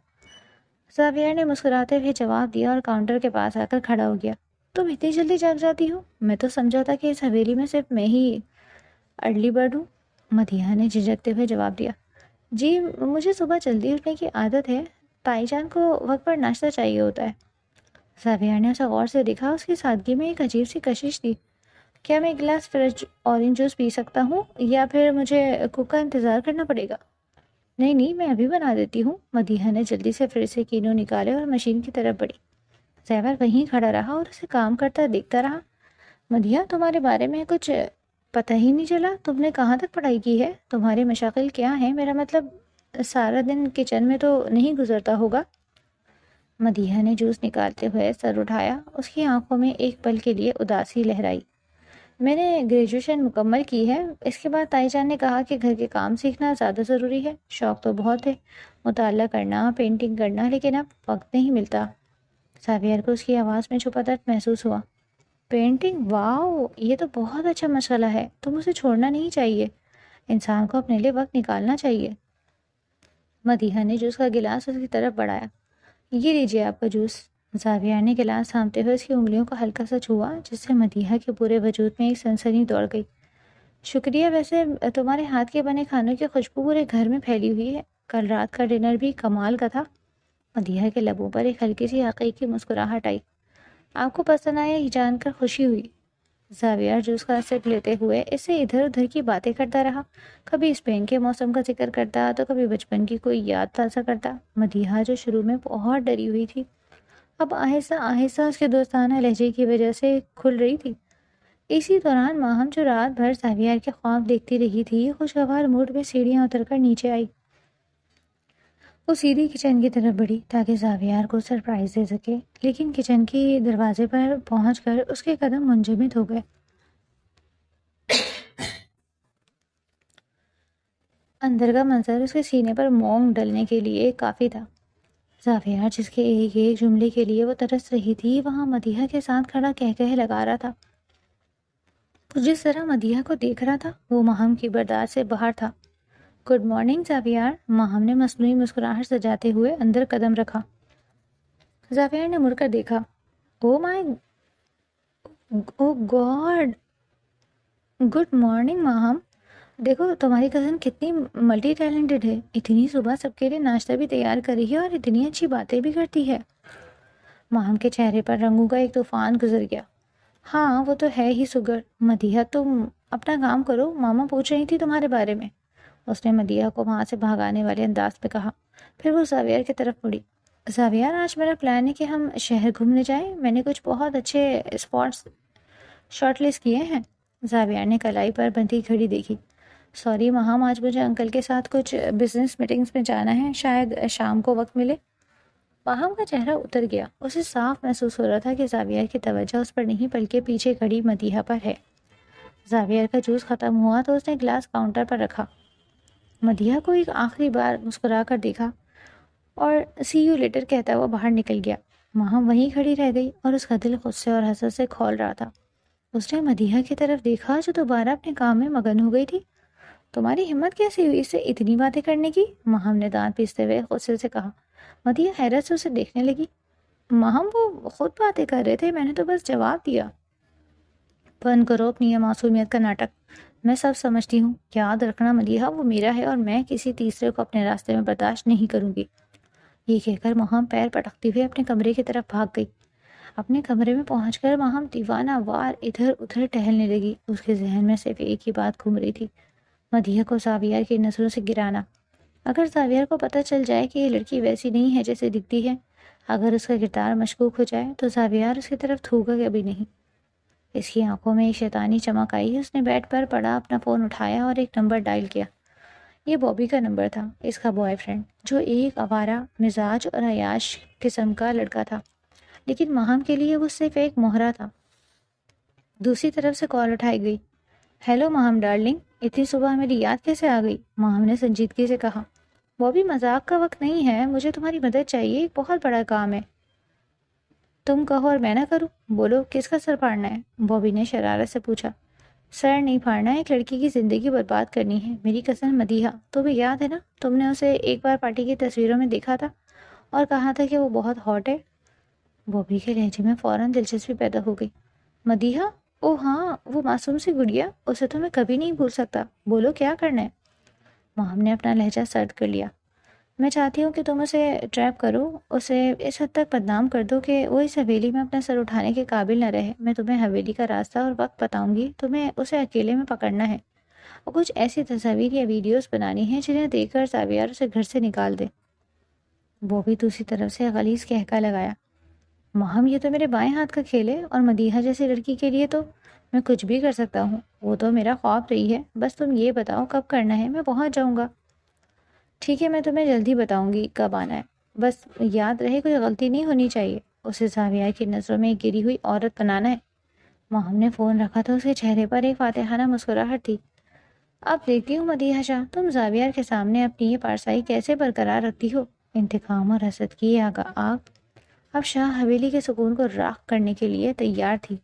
زاویار نے مسکراتے ہوئے جواب دیا اور کاؤنٹر کے پاس آ کر کھڑا ہو گیا۔ تم اتنی جلدی جاگ جاتی ہو؟ میں تو سمجھا تھا کہ اس حویلی میں صرف میں ہی ارلی برڈ ہوں، مدیحہ نے جھجکتے ہوئے جواب دیا۔ جی، مجھے صبح جلدی اٹھنے کی عادت ہے، تائی جان کو وقت پر ناشتہ چاہیے ہوتا ہے۔ زاویار نے اسے غور سے دیکھا۔ اس کی سادگی میں ایک عجیب سی کشش تھی۔ کیا میں ایک گلاس فریش اورنج جوس پی سکتا ہوں یا پھر مجھے کوک کا انتظار کرنا پڑے گا؟ نہیں، میں ابھی بنا دیتی ہوں، مدیحہ نے جلدی سے فریج سے کینو نکالے اور مشین کی طرف بڑھی۔ زیور وہیں کھڑا رہا اور اسے کام کرتا دیکھتا رہا۔ مدیحہ، تمہارے بارے میں کچھ پتہ ہی نہیں چلا، تم نے کہاں تک پڑھائی کی ہے؟ تمہارے مشاغل کیا ہیں؟ میرا مطلب سارا دن کچن میں تو نہیں گزرتا ہوگا؟ مدیحہ نے جوس نکالتے ہوئے سر اٹھایا۔ اس کی آنکھوں میں ایک پل کے لیے اداسی لہرائی۔ میں نے گریجویشن مکمل کی ہے، اس کے بعد تائی جان نے کہا کہ گھر کے کام سیکھنا زیادہ ضروری ہے۔ شوق تو بہت ہے، مطالعہ کرنا، پینٹنگ کرنا، لیکن اب وقت نہیں ملتا۔ ساویار کو اس کی آواز میں چھپا درد محسوس ہوا۔ پینٹنگ، واؤ، یہ تو بہت اچھا مشغلہ ہے، تم اسے چھوڑنا نہیں چاہیے، انسان کو اپنے لیے وقت نکالنا چاہیے۔ مدیحہ نے جوس کا گلاس اس کی طرف بڑھایا۔ یہ لیجیے آپ کا جوس۔ زاویار نے گلاس تھامتے ہوئے اس کی انگلیوں کو ہلکا سا چھوا، جس سے مدیحہ کے پورے وجود میں ایک سنسنی دوڑ گئی۔ شکریہ، ویسے تمہارے ہاتھ کے بنے کھانوں کی خوشبو پورے گھر میں پھیلی ہوئی ہے، کل رات کا ڈنر بھی کمال کا تھا۔ مدیحہ کے لبوں پر ایک ہلکی سی حقیقی مسکراہٹ آئی۔ آپ کو پسند آیا یہ جان کر خوشی ہوئی۔ زاویار جوس کا سپ لیتے ہوئے اس سے ادھر ادھر کی باتیں کرتا رہا، کبھی اسپین کے موسم کا ذکر کرتا تو کبھی بچپن کی کوئی یاد تازہ کرتا۔ مدیحہ جو شروع میں بہت ڈری ہوئی تھی، اب آہستہ آہستہ اس کے دوستانہ لہجے کی وجہ سے کھل رہی تھی۔ اسی دوران ماہم جو رات بھر زاویار کے خواب دیکھتی رہی تھی، خوشگوار موڈ میں سیڑھیاں اتر کر نیچے آئی۔ وہ سیدھی کچن کی طرف بڑھی تاکہ زاویار کو سرپرائز دے سکے، لیکن کچن کی دروازے پر پہنچ کر اس کے قدم منجمد ہو گئے۔ اندر کا منظر اس کے سینے پر مونگ ڈلنے کے لیے کافی تھا۔ زاویار جس کے ایک ایک جملے کے لیے وہ ترس رہی تھی، وہاں مدیحہ کے ساتھ کھڑا کہہ لگا رہا تھا۔ جس طرح مدیحہ کو دیکھ رہا تھا وہ ماہم کی برداشت سے باہر تھا۔ گڈ مارننگ زاویار، ماہم نے مصنوعی مسکراہٹ سجاتے ہوئے اندر قدم رکھا۔ زاویار نے مڑ کر دیکھا۔ او گاڈ، گڈ مارننگ ماہم، دیکھو تمہاری کزن کتنی ملٹی ٹیلنٹڈ ہے، اتنی صبح سب کے لیے ناشتہ بھی تیار کر رہی ہے اور اتنی اچھی باتیں بھی کرتی ہے۔ ماہم کے چہرے پر رنگوں کا ایک طوفان گزر گیا۔ ہاں وہ تو ہے ہی سگر، مدیحہ تم اپنا کام کرو، ماما پوچھ رہی تھی تمہارے بارے میں، اس نے مدیحہ کو وہاں سے بھگانے والے انداز میں کہا۔ پھر وہ زاویار کی طرف مڑی۔ زاویار، آج میرا پلان ہے کہ ہم شہر گھومنے جائیں، میں نے کچھ بہت اچھے اسپاٹس شارٹ لسٹ کیے ہیں۔ زاویار نے کلائی پر بندھی گھڑی دیکھی۔ سوری ماہم، آج مجھے انکل کے ساتھ کچھ بزنس میٹنگز میں جانا ہے، شاید شام کو وقت ملے۔ ماہم کا چہرہ اتر گیا، اسے صاف محسوس ہو رہا تھا کہ زاویار کی توجہ اس پر نہیں بلکہ پیچھے کھڑی مدیحہ پر ہے۔ زاویار کا جوس ختم ہوا تو اس نے گلاس کاؤنٹر پر رکھا، مدیحہ کو ایک آخری بار مسکرا کر دیکھا اور سی یو لیٹر کہتا ہوا باہر نکل گیا۔ ماہم وہیں کھڑی رہ گئی اور اس کا دل غصے اور حسرت سے کھول رہا تھا۔ اس نے مدیحہ کی طرف دیکھا جو دوبارہ اپنے کام میں مگن ہو گئی تھی۔ تمہاری ہمت کیسی ہوئی اس سے اتنی باتیں کرنے کی؟ ماہم نے دانت پیستے ہوئے غصے سے کہا۔ مدیحہ حیرت سے اسے دیکھنے لگی۔ ماہم وہ خود باتیں کر رہے تھے، میں نے تو بس جواب دیا۔ بند کرو اپنی یہ معصومیت کا ناٹک، میں سب سمجھتی ہوں، یاد رکھنا مدیحہ وہ میرا ہے اور میں کسی تیسرے کو اپنے راستے میں برداشت نہیں کروں گی۔ یہ کہہ کر ماہم پیر پٹکتے ہوئے اپنے کمرے کی طرف بھاگ گئی۔ اپنے کمرے میں پہنچ کر ماہم دیوانہ وار ادھر ادھر ٹہلنے لگی۔ اس کے ذہن میں صرف ایک ہی بات گھوم رہی تھی، مدیحہ کو زاویار کی نظروں سے گرانا۔ اگر زاویار کو پتہ چل جائے کہ یہ لڑکی ویسی نہیں ہے جیسے دکھتی ہے، اگر اس کا کردار مشکوک ہو جائے تو زاویار اس کی طرف تھوکا کبھی نہیں۔ اس کی آنکھوں میں ایک شیطانی چمک آئی۔ اس نے بیڈ پر پڑا اپنا فون اٹھایا اور ایک نمبر ڈائل کیا۔ یہ بابی کا نمبر تھا، اس کا بوائے فرینڈ، جو ایک آوارہ مزاج اور عیاش قسم کا لڑکا تھا، لیکن ماہم کے لیے وہ صرف ایک مہرہ تھا۔ دوسری طرف سے کال اٹھائی گئی۔ ہیلو ماہم ڈارلنگ، اتنی صبح میری یاد کیسے آ گئی؟ ماہم نے سنجیدگی سے کہا۔ بابی مذاق کا وقت نہیں ہے، مجھے تمہاری مدد چاہیے، ایک بہت بڑا کام ہے۔ تم کہو اور میں نہ کروں؟ بولو کس کا سر پھاڑنا ہے؟ بابی نے شرارت سے پوچھا۔ سر نہیں پھاڑنا، ایک لڑکی کی زندگی برباد کرنی ہے، میری کزن مدیحہ، تمہیں یاد ہے نا، تم نے اسے ایک بار پارٹی کی تصویروں میں دیکھا تھا اور کہا تھا کہ وہ بہت ہاٹ ہے۔ بابی کے لہجے میں فوراً دلچسپی پیدا ہو گئی۔ مدیحہ؟ او ہاں، وہ معصوم سی گڑیا، اسے تو میں کبھی نہیں بھول سکتا، بولو کیا کرنا ہے؟ ماہم نے اپنا لہجہ سرد کر لیا۔ میں چاہتی ہوں کہ تم اسے ٹریپ کرو، اسے اس حد تک بدنام کر دو کہ وہ اس حویلی میں اپنا سر اٹھانے کے قابل نہ رہے۔ میں تمہیں حویلی کا راستہ اور وقت بتاؤں گی، تمہیں اسے اکیلے میں پکڑنا ہے اور کچھ ایسی تصاویر یا ویڈیوز بنانی ہیں جنہیں دیکھ کر زاویار اسے گھر سے نکال دے۔ وہ بھی دوسری طرف سے غلیظ کہکا لگایا۔ ماہم یہ تو میرے بائیں ہاتھ کا کھیل ہے اور مدیحہ جیسی لڑکی کے لیے تو میں کچھ بھی کر سکتا ہوں، وہ تو میرا خواب رہی ہے، بس تم یہ بتاؤ کب کرنا ہے، میں پہنچ جاؤں گا۔ ٹھیک ہے، میں تمہیں جلدی بتاؤں گی کب آنا ہے، بس یاد رہے کوئی غلطی نہیں ہونی چاہیے، اسے زاویار کی نظروں میں گری ہوئی عورت بنانا ہے۔ ماہم نے فون رکھا تو اس کے چہرے پر ایک فاتحانہ مسکراہٹ تھی۔ اب دیکھتی ہوں مدیحہ شاہ، تم زاویار کے سامنے اپنی یہ پارسائی کیسے برقرار رکھتی ہو۔ انتقام اور حسد کی آگ اب شاہ حویلی کے سکون کو راکھ کرنے کے لیے تیار تھی۔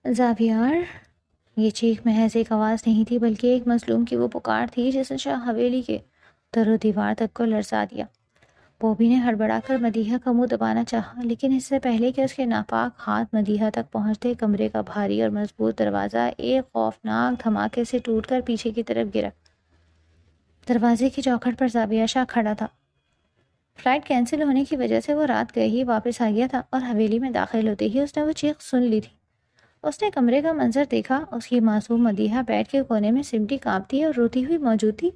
زاویار! یہ چیخ محض ایک آواز نہیں تھی بلکہ ایک مظلوم کی وہ پکار تھی جس نے شاہ حویلی کے در و دیوار تک کو لرزا دیا۔ بوبی نے ہڑبڑا کر مدیحہ کا منہ دبانا چاہا، لیکن اس سے پہلے کہ اس کے ناپاک ہاتھ مدیحہ تک پہنچتے، کمرے کا بھاری اور مضبوط دروازہ ایک خوفناک دھماکے سے ٹوٹ کر پیچھے کی طرف گرا۔ دروازے کی چوکھٹ پر زاویہ شاہ کھڑا تھا۔ فلائٹ کینسل ہونے کی وجہ سے وہ رات گئے ہی واپس آ گیا تھا اور حویلی میں داخل ہوتے ہی اس نے وہ چیخ سن لی تھی۔ اس نے کمرے کا منظر دیکھا، اس کی معصوم مدیحہ بیڈ کے کونے میں سمٹی کانپتی اور روتی ہوئی موجود تھی،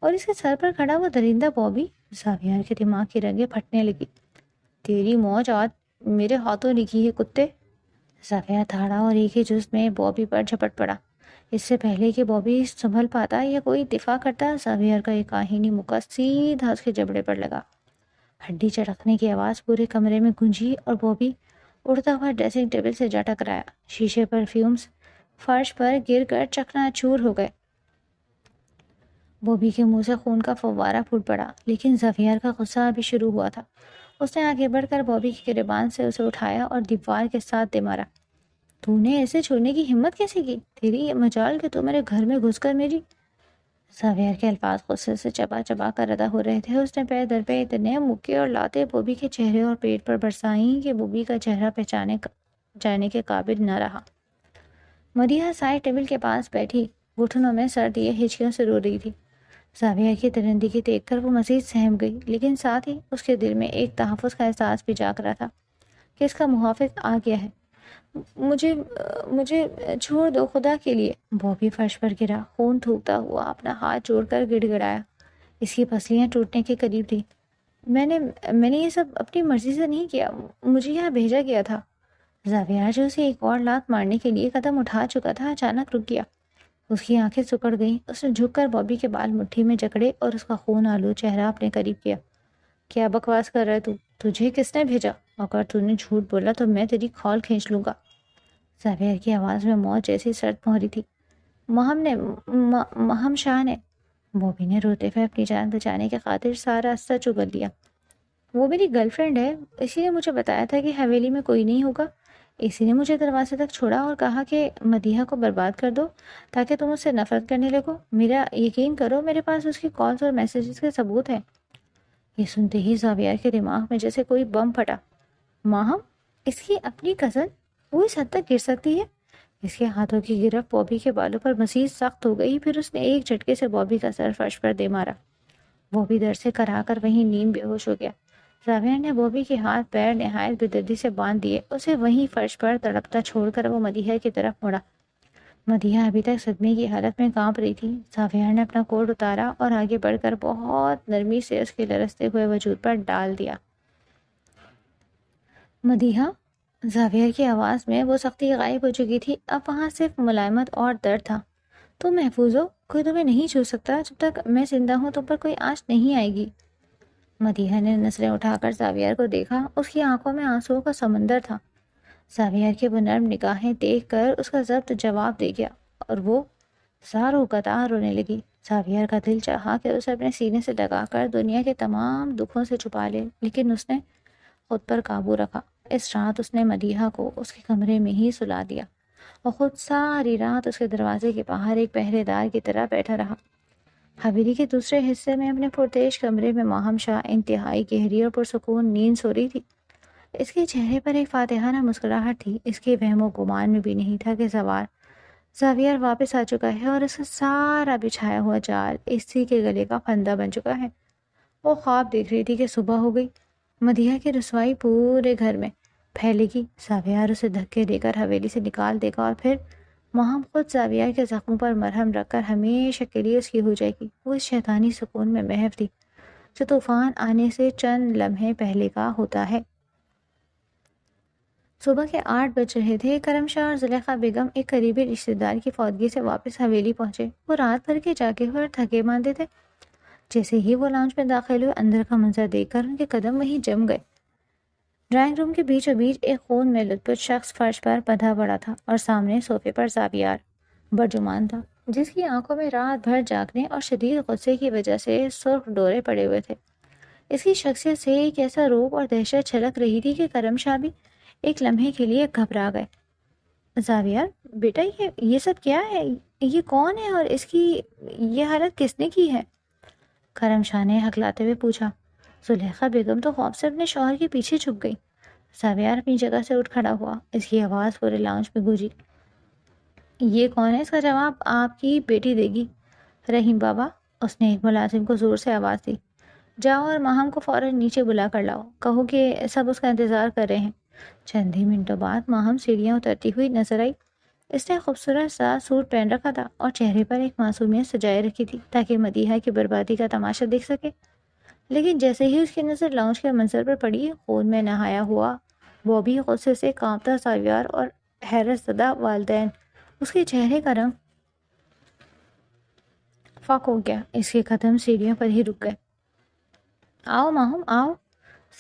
اور اس کے سر پر کھڑا وہ درندہ بوبی۔ زاویار کے دماغ کی رگیں پھٹنے لگی۔ تیری موج آج میرے ہاتھوں لکھی ہے کتے! زاویار دھاڑا اور ایک ہی جست میں بوبی پر جھپٹ پڑا۔ اس سے پہلے کہ بوبی سنبھل پاتا یا کوئی دفاع کرتا، زاویار کا ایک کاہنی مکہ سیدھا اس کے جبڑے پر لگا۔ ہڈی چڑکنے کی آواز پورے کمرے میں گونجی اور بوبی اڑتا ہوا ڈریسنگ ٹیبل سے جا ٹکرایا۔ شیشے پر فیومز فرش پر گر کر چکنا چور ہو گئے۔ بوبی کے منہ سے خون کا فوارہ پھوٹ پڑا، لیکن زاویار کا غصہ ابھی شروع ہوا تھا۔ اس نے آگے بڑھ کر بوبی کی گریبان سے اسے اٹھایا اور دیوار کے ساتھ دے مارا۔ تو نے ایسے چھوڑنے کی ہمت کیسے کی؟ تیری یہ مجال کہ تو میرے گھر میں گھس کر میری… زاویار کے الفاظ غصے سے چبا چبا کر ادا ہو رہے تھے۔ اس نے پے در پے اتنے مکے اور لاتے بوبی کے چہرے اور پیٹ پر برسائیں کہ بوبی کا چہرہ پہچانے جانے کے قابل نہ رہا۔ مدیحہ سائڈ ٹیبل کے پاس بیٹھی گھٹنوں میں سر دیے ہچکیوں سے رو رہی تھی۔ زاویار کی درندگی دیکھ کر وہ مزید سہم گئی، لیکن ساتھ ہی اس کے دل میں ایک تحفظ کا احساس بھی جاگ رہا تھا کہ اس کا محافظ آ گیا ہے۔ مجھے چھوڑ دو خدا کے لیے۔ بوبی فرش پر گرا، خون تھوکتا ہوا اپنا ہاتھ جوڑ کر گڑ گڑایا۔ اس کی پسلیاں ٹوٹنے کے قریب تھی۔ میں نے یہ سب اپنی مرضی سے نہیں کیا، مجھے یہاں بھیجا گیا تھا۔ زاویار جو اسے ایک اور لات مارنے کے لیے قدم اٹھا چکا تھا، اچانک رک گیا۔ اس کی آنکھیں سکڑ گئیں۔ اس نے جھک کر بوبی کے بال مٹھی میں جکڑے اور اس کا خون آلود چہرہ اپنے قریب کیا۔ کیا بکواس کر رہا ہے تو؟ تجھے کس نے بھیجا؟ اگر تو نے جھوٹ بولا تو میں تیری کھال کھینچ لوں گا۔ زاویار کی آواز میں موت جیسی سرد مہری تھی۔ مہم شاہ نے… بوبی نے روتے ہوئے اپنی جان بچانے کی خاطر سارا سچ اگل دیا۔ وہ میری گرل فرینڈ ہے، اسی نے مجھے بتایا تھا کہ حویلی میں کوئی نہیں ہوگا، اسی نے مجھے دروازے تک چھوڑا اور کہا کہ مدیحہ کو برباد کر دو تاکہ تم اس سے نفرت کرنے لگو۔ میرا یقین کرو، میرے پاس اس کی کالز اور میسیجز کے ثبوت ہیں۔ یہ سنتے ہی زاویار کے دماغ میں جیسے کوئی بم پھٹا۔ ماہم، اس کی اپنی کزن، وہ اس حد تک گر سکتی ہے؟ اس کے ہاتھوں کی گرفت بوبی کے بالوں پر مزید سخت ہو گئی، پھر اس نے ایک جھٹکے سے بوبی کا سر فرش پر دے مارا۔ بوبی در سے کرا کر وہیں نیم بے ہوش ہو گیا۔ زاویار نے بوبی کے ہاتھ پیر نہایت بے سے باندھ دیے، اسے وہیں فرش پر تڑپتا چھوڑ کر وہ مدیحہ کی طرف مڑا۔ مدیحہ ابھی تک صدمے کی حالت میں کانپ رہی تھی۔ زاویار نے اپنا کوٹ اتارا اور آگے بڑھ کر بہت نرمی سے اس کے لرزتے ہوئے وجود پر ڈال دیا۔ مدیحہ! زاویار کی آواز میں وہ سختی غائب ہو چکی تھی، اب وہاں صرف ملائمت اور درد تھا۔ تم محفوظ ہو، کوئی تمہیں نہیں چھو سکتا، جب تک میں زندہ ہوں تم پر کوئی آنچ نہیں آئے گی۔ مدیحہ نے نظریں اٹھا کر زاویار کو دیکھا، اس کی آنکھوں میں آنسوؤں کا سمندر تھا۔ زاویار کی وہ نرم نگاہیں دیکھ کر اس کا ضبط جواب دے گیا اور وہ زاروں قطار رونے لگی۔ زاویار کا دل چاہا کہ اسے اپنے سینے سے لگا کر دنیا کے تمام دکھوں سے چھپا لے، لیکن اس نے خود پر قابو رکھا۔ اس رات اس نے مدیحہ کو اس کے کمرے میں ہی سلا دیا اور خود ساری رات اس کے دروازے کے باہر ایک پہرے دار کی طرح بیٹھا رہا۔ حویلی کے دوسرے حصے میں اپنے پرتیش کمرے میں ماہم شاہ انتہائی گہری اور پرسکون نیند سو رہی تھی۔ اس کے چہرے پر ایک فاتحانہ مسکراہٹ تھی۔ اس کے وہم و گمان میں بھی نہیں تھا کہ زاویار واپس آ چکا ہے اور اس کا سارا بچھایا ہوا جال اسی کے گلے کا پھندا بن چکا ہے۔ وہ خواب دیکھ رہی تھی کہ صبح ہو گئی، مدیحہ کی رسوائی پورے گھر میں پھیلے گی، زاویار اسے دھکے دے کر حویلی سے نکال دے گا اور پھر ماہم خود زاویار کے زخموں پر مرہم رکھ کر ہمیشہ کے لیے اس کی ہو جائے گی۔ وہ اس شیطانی سکون میں محو تھی جو طوفان آنے سے چند لمحے پہلے کا ہوتا ہے۔ صبح کے 8 بج رہے تھے۔ کرم شاہ اور زلیخا بیگم ایک قریبی رشتہ دار کی فوتگی سے واپس حویلی پہنچے۔ وہ رات بھر کے جاگے ہوئے اور تھکے ماندے تھے۔ جیسے ہی وہ لاؤنج میں داخل ہوئے، اندر کا منظر دیکھ کر ان کے قدم وہیں جم گئے۔ ڈرائنگ روم کے بیچوں بیچ ایک خون میں لطپت شخص فرش پر بندھا پڑا تھا اور سامنے صوفے پر زاویار برجمان تھا، جس کی آنکھوں میں رات بھر جاگنے اور شدید غصے کی وجہ سے سرخ ڈورے پڑے ہوئے تھے۔ اس کی شخصیت سے ایک ایسا روب اور دہشت چھلک رہی تھی کہ کرم شاہ بھی ایک لمحے کے لیے گھبرا گئے۔ زاویار بیٹا، یہ سب کیا ہے؟ یہ کون ہے اور اس کی یہ حالت کس نے کی ہے؟ کرم شاہ نے ہکلاتے ہوئے پوچھا۔ زلیخا بیگم تو خوف سے اپنے شوہر کے پیچھے چھپ گئی۔ زاویار اپنی جگہ سے اٹھ کھڑا ہوا۔ اس کی آواز پورے لاؤنج میں گونجی۔ یہ کون ہے؟ اس کا جواب آپ کی بیٹی دے گی رحیم بابا، اس نے ایک ملازم کو زور سے آواز دی۔ جاؤ اور ماہم کو فوراً نیچے بلا کر لاؤ، کہو کہ سب اس کا انتظار کر رہے ہیں۔ چند ہی منٹوں بعد ماہم سیڑھیاں اترتی ہوئی نظر آئی۔ اس نے خوبصورت سا سوٹ پہن رکھا تھا اور چہرے پر ایک معصومیت سجائے رکھی تھی تاکہ مدیحہ کی بربادی کا تماشا دیکھ سکے۔ لیکن جیسے ہی اس کی نظر لاؤنج کے منظر پر پڑی، خون میں نہایا ہوا بوبی، غصے سے کانپتا زاویار اور حیرت زدہ والدین، اس کے چہرے کا رنگ فاق ہو گیا۔ اس کے قدم سیڑھیوں پر ہی رک گئے۔ آؤ ماہم آؤ،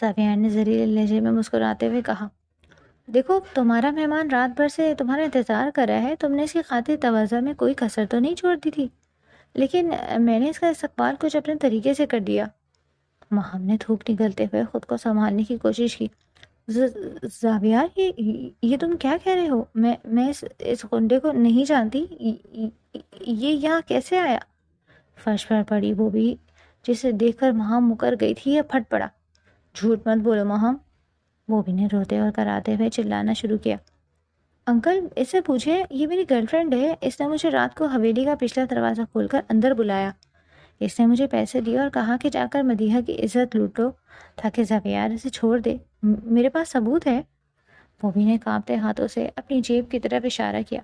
زاویار نے زہریلے لہجے میں مسکراتے ہوئے کہا۔ دیکھو، تمہارا مہمان رات بھر سے تمہارا انتظار کر رہا ہے، تم نے اس کی خاطر تواضع میں کوئی کسر تو نہیں چھوڑ دی تھی، لیکن میں نے اس کا استقبال کچھ اپنے طریقے سے کر دیا۔ ماہم نے تھوک نگلتے ہوئے خود کو سنبھالنے کی کوشش کی۔ زاویار، یہ تم کیا کہہ رہے ہو؟ میں اس غنڈے کو نہیں جانتی، یہ یہاں کیسے آیا؟ فرش پر پڑی وہ بھی جسے دیکھ کر ماہم مکر گئی تھی یا پھٹ پڑا۔ جھوٹ مت بولو ماہم، بوبی نے روتے اور کراتے ہوئے چلانا شروع کیا۔ انکل، اس سے پوچھے، یہ میری گرل فرینڈ ہے، اس نے مجھے رات کو حویلی کا پچھلا دروازہ کھول کر اندر بلایا۔ اس نے مجھے پیسے دیے اور کہا کہ جا کر مدیحہ کی عزت لوٹ لو تاکہ زاویار اسے چھوڑ دے۔ میرے پاس ثبوت ہے۔ بوبی نے کانپتے ہاتھوں سے اپنی جیب کی طرف اشارہ کیا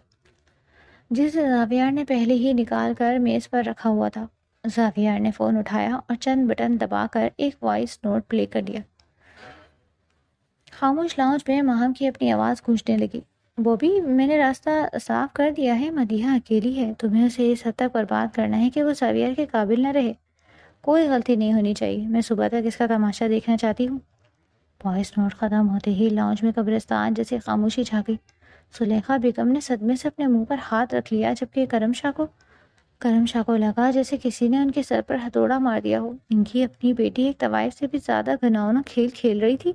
جسے زاویار نے پہلے ہی نکال کر میز پر رکھا ہوا تھا۔ زاویار نے فون اٹھایا اور چند بٹن دبا کر ایک وائس نوٹ پلے کر دیا۔ خاموش لاؤنج میں ماہم کی اپنی آواز گونجنے لگی۔ بوبی، میں نے راستہ صاف کر دیا ہے، مدیحہ اکیلی ہے، تمہیں اسے اس حد تک برباد کرنا ہے کہ وہ زاویار کے قابل نہ رہے۔ کوئی غلطی نہیں ہونی چاہیے، میں صبح تک اس کا تماشا دیکھنا چاہتی ہوں۔ وائس نوٹ ختم ہوتے ہی لاؤنج میں قبرستان جیسی خاموشی چھا گئی۔ زلیخا بیگم نے صدمے سے اپنے منہ پر ہاتھ رکھ لیا، جبکہ کرم شاہ کو لگا جیسے کسی نے ان کے سر پر ہتھوڑا مار دیا ہو۔ ان کی اپنی بیٹی ایک طوائف سے بھی زیادہ گھناؤنا کھیل کھیل رہی تھی۔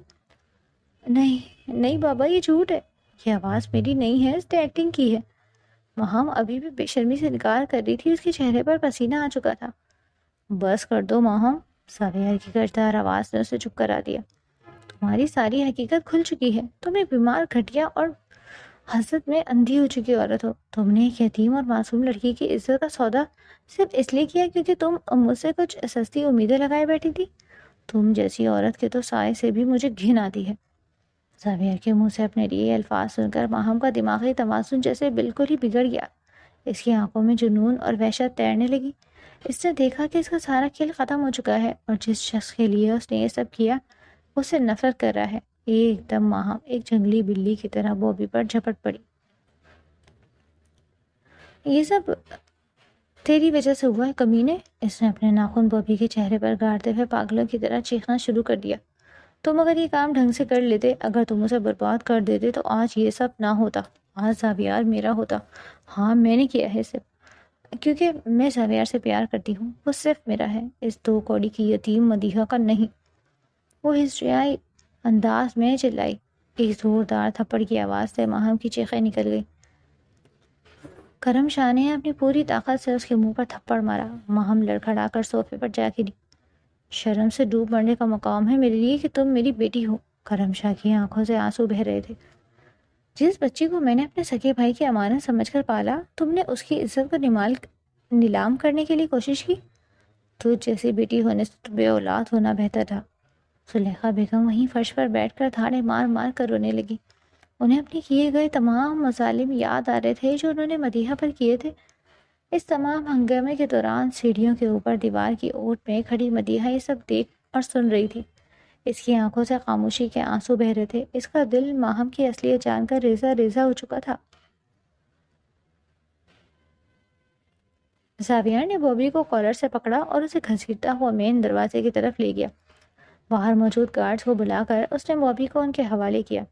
نہیں بابا، یہ جھوٹ ہے، یہ آواز میری نہیں ہے، اس نے ایکٹنگ کی ہے۔ ماہم ابھی بھی بے شرمی سے انکار کر رہی تھی، اس کے چہرے پر پسینہ آ چکا تھا۔ بس کر دو ماہم، زاویار کی گرجدار آواز نے اسے چپ کرا دیا۔ تمہاری ساری حقیقت کھل چکی ہے، تم ایک بیمار، گھٹیا اور حسد میں اندھی ہو چکی عورت ہو۔ تم نے ایک یتیم اور معصوم لڑکی کی عزت کا سودا صرف اس لیے کیا کیونکہ تم مجھ سے کچھ سستی امیدیں لگائے بیٹھی تھی۔ تم جیسی عورت کے تو سائے سے بھی مجھے گھن آتی ہے۔ زاویار کے منہ سے اپنے لیے الفاظ سن کر ماہم کا دماغی توازن جیسے بالکل ہی بگڑ گیا۔ اس کی آنکھوں میں جنون اور وحشت تیرنے لگی۔ اس نے دیکھا کہ اس کا سارا کھیل ختم ہو چکا ہے اور جس شخص کے لیے اس نے یہ سب کیا اس سے نفرت کر رہا ہے۔ ایک دم ماہم ایک جنگلی بلی کی طرح بوبی پر جھپٹ پڑی۔ یہ سب تیری وجہ سے ہوا ہے کمینے، اس نے اپنے ناخن بوبی کے چہرے پر گاڑتے ہوئے پاگلوں کی طرح چیخنا شروع کر دیا۔ تم اگر یہ کام ڈھنگ سے کر لیتے، اگر تم اسے برباد کر دیتے تو آج یہ سب نہ ہوتا، آج زاویار میرا ہوتا۔ ہاں، میں نے کیا ہے صرف کیونکہ میں زاویار سے پیار کرتی ہوں، وہ صرف میرا ہے، اس دو کوڑی کی یتیم مدیحہ کا نہیں۔ وہ ہسٹریائی انداز میں چلائی۔ ایک زوردار تھپڑ کی آواز سے ماہم کی چیخیں نکل گئی۔ کرم شاہ نے اپنی پوری طاقت سے اس کے منہ پر تھپڑ مارا۔ ماہم لڑکھڑا کر صوفے پر جا گری۔ شرم سے ڈوب مرنے کا مقام ہے میرے لیے کہ تم میری بیٹی ہو۔ کرم شاہ کی آنکھوں سے آنسو بہہ رہے تھے۔ جس بچی کو میں نے اپنے سگے بھائی کی امانت سمجھ کر پالا، تم نے اس کی عزت کو نیلام کرنے کے لیے کوشش کی۔ تجھ جیسی بیٹی ہونے سے تو بے اولاد ہونا بہتر تھا۔ زلیخا بیگم وہیں فرش پر بیٹھ کر دھاڑے مار مار کر رونے لگی۔ انہیں اپنے کیے گئے تمام مظالم یاد آ رہے تھے جو انہوں نے مدیحہ پر کیے تھے۔ اس تمام ہنگامے کے دوران سیڑھیوں کے اوپر دیوار کی اوٹ میں کھڑی مدیحہ یہ سب دیکھ اور سن رہی تھی۔ اس کی آنکھوں سے خاموشی کے آنسو بہہ رہے تھے۔ اس کا دل ماہم کی اصلیت جان کر ریزہ ریزہ ہو چکا تھا۔ زاویار نے بوبی کو کالر سے پکڑا اور اسے گھسیٹتا ہوا مین دروازے کی طرف لے گیا۔ باہر موجود گارڈز کو بلا کر اس نے بابی کو ان کے حوالے کیا۔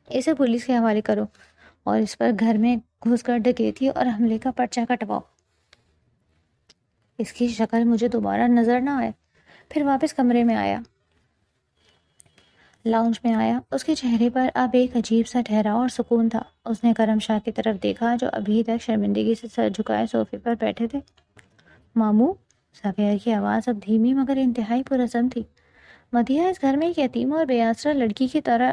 اسے پولیس کے حوالے کرو اور اس پر گھر میں گھس کر ڈکیتی اور حملے کا پرچہ کٹواؤ۔ اس کی شکل مجھے دوبارہ نظر نہ آئے۔ پھر واپس کمرے میں آیا، لاؤنج میں آیا۔ اس کے چہرے پر اب ایک عجیب سا ٹھہراؤ اور سکون تھا۔ اس نے کرم شاہ کی طرف دیکھا جو ابھی تک شرمندگی سے سر جھکائے صوفے پر بیٹھے تھے۔ ماموں، زبیر کی آواز اب دھیمی مگر انتہائی پرعزم تھی۔ مدیحہ اس گھر میں ایک یتیم اور بے آسرا لڑکی کی طرح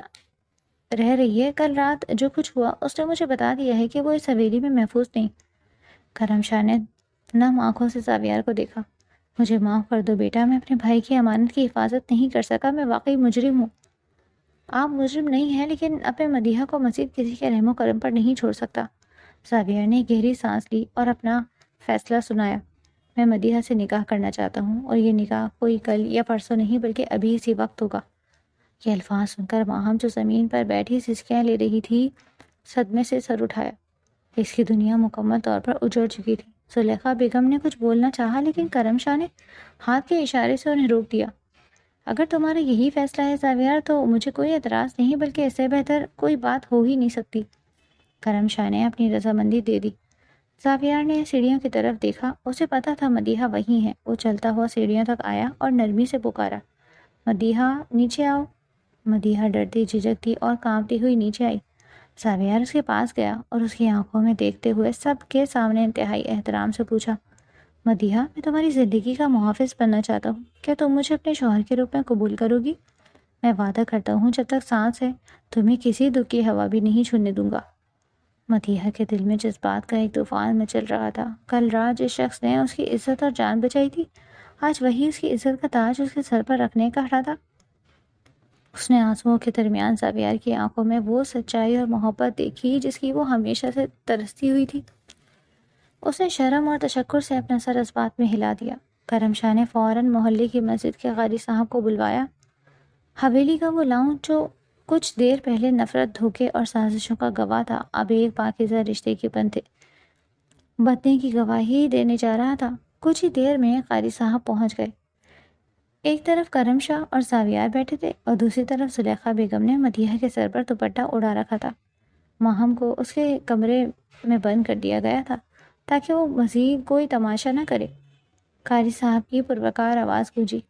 رہ رہی ہے۔ کل رات جو کچھ ہوا اس نے مجھے بتا دیا ہے کہ وہ اس حویلی میں محفوظ نہیں۔ کرم شاہ نے نم آنکھوں سے زاویار کو دیکھا۔ مجھے معاف کر دو بیٹا، میں اپنے بھائی کی امانت کی حفاظت نہیں کر سکا، میں واقعی مجرم ہوں۔ آپ مجرم نہیں ہیں، لیکن اپنے مدیحہ کو مزید کسی کے رحم و کرم پر نہیں چھوڑ سکتا۔ زاویار نے گہری سانس لی اور اپنا فیصلہ سنایا۔ میں مدیحہ سے نکاح کرنا چاہتا ہوں، اور یہ نکاح کوئی کل یا پرسوں نہیں بلکہ ابھی اسی وقت ہوگا۔ یہ الفاظ سن کر ماہم جو زمین پر بیٹھی سسکیاں لے رہی تھی صدمے سے سر اٹھایا۔ اس کی دنیا مکمل طور پر اجڑ چکی تھی۔ زلیخا بیگم نے کچھ بولنا چاہا لیکن کرم شاہ نے ہاتھ کے اشارے سے انہیں روک دیا۔ اگر تمہارا یہی فیصلہ ہے زاویار تو مجھے کوئی اعتراض نہیں، بلکہ اس سے بہتر کوئی بات ہو ہی نہیں سکتی۔ کرم شاہ نے اپنی رضامندی دے دی۔ زاویار نے سیڑھیوں کی طرف دیکھا۔ اسے پتا تھا مدیحہ وہیں ہے۔ وہ چلتا ہوا سیڑھیوں تک آیا اور نرمی سے پکارا، مدیحہ نیچے آؤ۔ مدیحہ ڈرتی جھجکتی اور کانپتی ہوئی نیچے آئی۔ زاویار اس کے پاس گیا اور اس کی آنکھوں میں دیکھتے ہوئے سب کے سامنے انتہائی احترام سے پوچھا، مدیحہ، میں تمہاری زندگی کا محافظ بننا چاہتا ہوں، کیا تم مجھے اپنے شوہر کے روپ میں قبول کرو گی؟ میں وعدہ کرتا ہوں جب تک سانس ہے تمہیں کسی دکھ کی ہوا بھی نہیں چھونے دوں گا۔ مدیحہ کے دل میں جذبات کا ایک طوفان مچل رہا تھا۔ کل رات جس شخص نے اس کی عزت اور جان بچائی تھی، آج وہی اس کی عزت کا تاج اس کے سر پر رکھنے کا ہٹا تھا۔ اس نے آنسوؤں کے درمیان زاویار کی آنکھوں میں وہ سچائی اور محبت دیکھی جس کی وہ ہمیشہ سے ترستی ہوئی تھی۔ اس نے شرم اور تشکر سے اپنا سر اس بات میں ہلا دیا۔ کرم شاہ نے فوراً محلے کی مسجد کے قاری صاحب کو بلوایا۔ حویلی کا وہ لاؤنج جو کچھ دیر پہلے نفرت، دھوکے اور سازشوں کا گواہ تھا، اب ایک پاکیزہ رشتے کی بننے کی گواہی دینے جا رہا تھا۔ کچھ ہی دیر میں قاری صاحب پہنچ گئے۔ ایک طرف کرم شاہ اور زاویار بیٹھے تھے اور دوسری طرف زلیخا بیگم نے مدیحہ کے سر پر دوپٹہ اڑا رکھا تھا۔ ماہم کو اس کے کمرے میں بند کر دیا گیا تھا تاکہ وہ مزید کوئی تماشا نہ کرے۔ قاری صاحب کی پروقار آواز گونجی،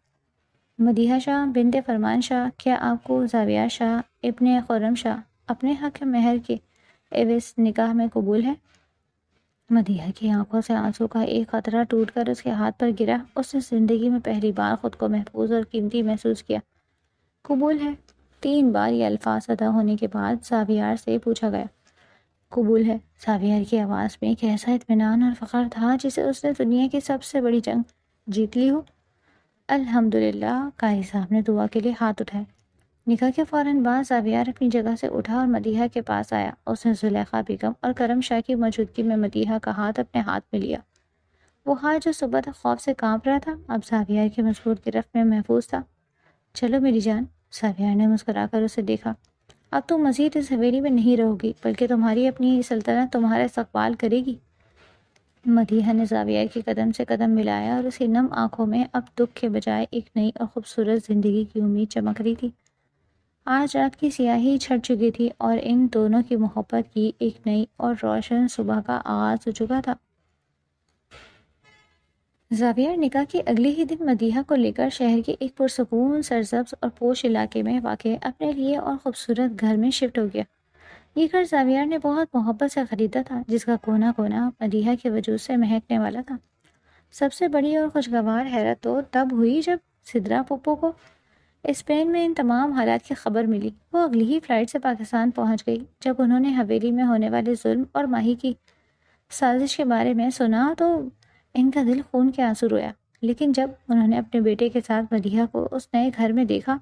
مدیحہ شاہ بنت فرمان شاہ، کیا آپ کو زاویار شاہ ابن خرم شاہ اپنے حق مہر کے عوض نکاح میں قبول ہے؟ مدیحہ کی آنکھوں سے آنسو کا ایک قطرہ ٹوٹ کر اس کے ہاتھ پر گرا۔ اس نے زندگی میں پہلی بار خود کو محفوظ اور قیمتی محسوس کیا۔ قبول ہے؟ 3 بار یہ الفاظ ادا ہونے کے بعد زاویار سے پوچھا گیا۔ قبول ہے۔ زاویار کی آواز میں ایک ایسا اطمینان اور فخر تھا جسے اس نے دنیا کی سب سے بڑی جنگ جیت لی ہو۔ الحمدللہ۔ قاری صاحب نے دعا کے لیے ہاتھ اٹھائے۔ نکاح کے فوراً بعد زاویار اپنی جگہ سے اٹھا اور مدیحہ کے پاس آیا۔ اس نے زلیخا بیگم اور کرم شاہ کی موجودگی میں مدیحہ کا ہاتھ اپنے ہاتھ میں لیا۔ وہ ہاتھ جو صبح تک خوف سے کانپ رہا تھا اب زاویار کی مضبوط گرفت میں محفوظ تھا۔ چلو میری جان۔ زاویار نے مسکرا کر اسے دیکھا، اب تم مزید اس حویلی میں نہیں رہو گی، بلکہ تمہاری اپنی سلطنت تمہارا استقبال کرے گی۔ مدیحہ نے زاویار کی قدم سے قدم ملایا اور اس کی نم آنکھوں میں اب دکھ کے بجائے ایک نئی اور خوبصورت زندگی کی امید چمک رہی تھی۔ آج رات کی سیاہی چھٹ چکی تھی اور ان دونوں کی محبت کی ایک نئی اور روشن صبح کا آغاز ہو چکا تھا۔ زاویار نکاح کے اگلے ہی دن مدیحہ کو لے کر شہر کے ایک پرسکون، سرسبز اور پوش علاقے میں واقع اپنے لیے اور خوبصورت گھر میں شفٹ ہو گیا۔ یہ گھر زاویار نے بہت محبت سے خریدا تھا، جس کا کونا کونا مدیحہ کے وجود سے مہکنے والا تھا۔ سب سے بڑی اور خوشگوار حیرت تو تب ہوئی جب سدرا پوپو کو اسپین میں ان تمام حالات کی خبر ملی۔ وہ اگلی ہی فلائٹ سے پاکستان پہنچ گئی۔ جب انہوں نے حویلی میں ہونے والے ظلم اور ماہی کی سازش کے بارے میں سنا تو ان کا دل خون کے آنسو رویا، لیکن جب انہوں نے اپنے بیٹے کے ساتھ مدیحہ کو اس نئے گھر میں دیکھا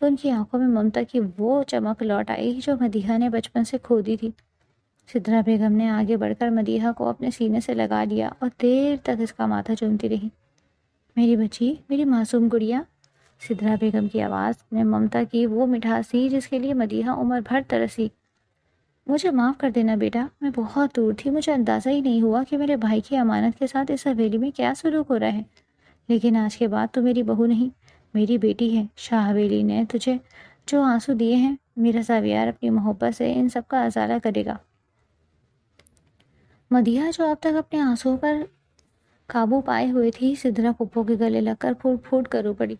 تو ان کی آنکھوں میں ممتا کی وہ چمک لوٹ آئی جو مدیحہ نے بچپن سے کھو دی تھی۔ سدرا بیگم نے آگے بڑھ کر مدیحہ کو اپنے سینے سے لگا لیا اور دیر تک اس کا ماتھا چومتی رہی۔ میری بچی، میری معصوم گڑیا۔ سدرا بیگم کی آواز میں ممتا کی وہ مٹھاس تھی جس کے لیے مدیحہ عمر بھر ترسی۔ مجھے معاف کر دینا بیٹا، میں بہت دور تھی، مجھے اندازہ ہی نہیں ہوا کہ میرے بھائی کی امانت کے ساتھ اس حویلی میں کیا سلوک ہو رہا ہے، لیکن آج کے بعد تو میری بہو نہیں، میری بیٹی ہے، شاہ حویلی نے تجھے جو آنسو دیے ہیں، میرا زاویار اپنی محبت سے ان سب کا ازالہ کرے گا۔ مدیحہ جو اب تک اپنے آنسوؤں پر قابو پائے ہوئے تھی، سدرا پھپھو کے گلے لگ کر پھوٹ پھوٹ کر رو پڑی۔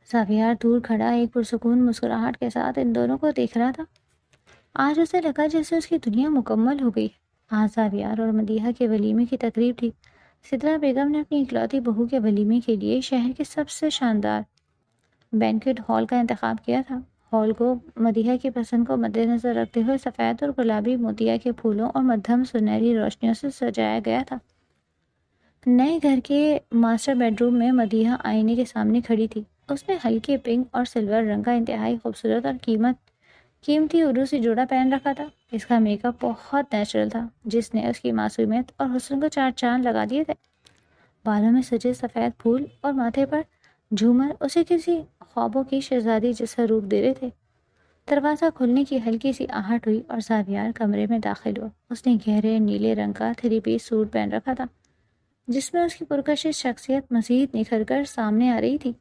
زاویار دور کھڑا ایک پرسکون مسکراہٹ کے ساتھ ان دونوں کو دیکھ رہا تھا۔ آج اسے لگا جیسے اس کی دنیا مکمل ہو گئی۔ آج زاویار اور مدیحہ کے ولیمے کی تقریب تھی۔ سدرا بیگم نے اپنی اکلوتی بہو کے ولیمے کے لیے شہر کے سب سے شاندار بینکٹ ہال کا انتخاب کیا تھا۔ ہال کو مدیحہ کی پسند کو مد نظر رکھتے ہوئے سفید اور گلابی موتیا کے پھولوں اور مدھم سنہری روشنیوں سے سجایا گیا تھا۔ نئے گھر کے ماسٹر بیڈ روم میں مدیحہ آئینے کے سامنے کھڑی تھی۔ اس نے ہلکے پنک اور سلور رنگ کا انتہائی خوبصورت اور قیمتی عروسی جوڑا پہن رکھا تھا۔ اس کا میک اپ بہت نیچرل تھا، جس نے اس کی معصومیت اور حسن کو چار چاند لگا دیے تھے۔ بالوں میں سجے سفید پھول اور ماتھے پر جھومر اسے کسی خوابوں کی شہزادی جیسا روپ دے رہے تھے۔ دروازہ کھلنے کی ہلکی سی آہٹ ہوئی اور زاویار کمرے میں داخل ہوا۔ اس نے گہرے نیلے رنگ کا 3 پیس سوٹ پہن رکھا تھا، جس میں اس کی پرکشش شخصیت مزید نکھر کر سامنے آ رہی تھی۔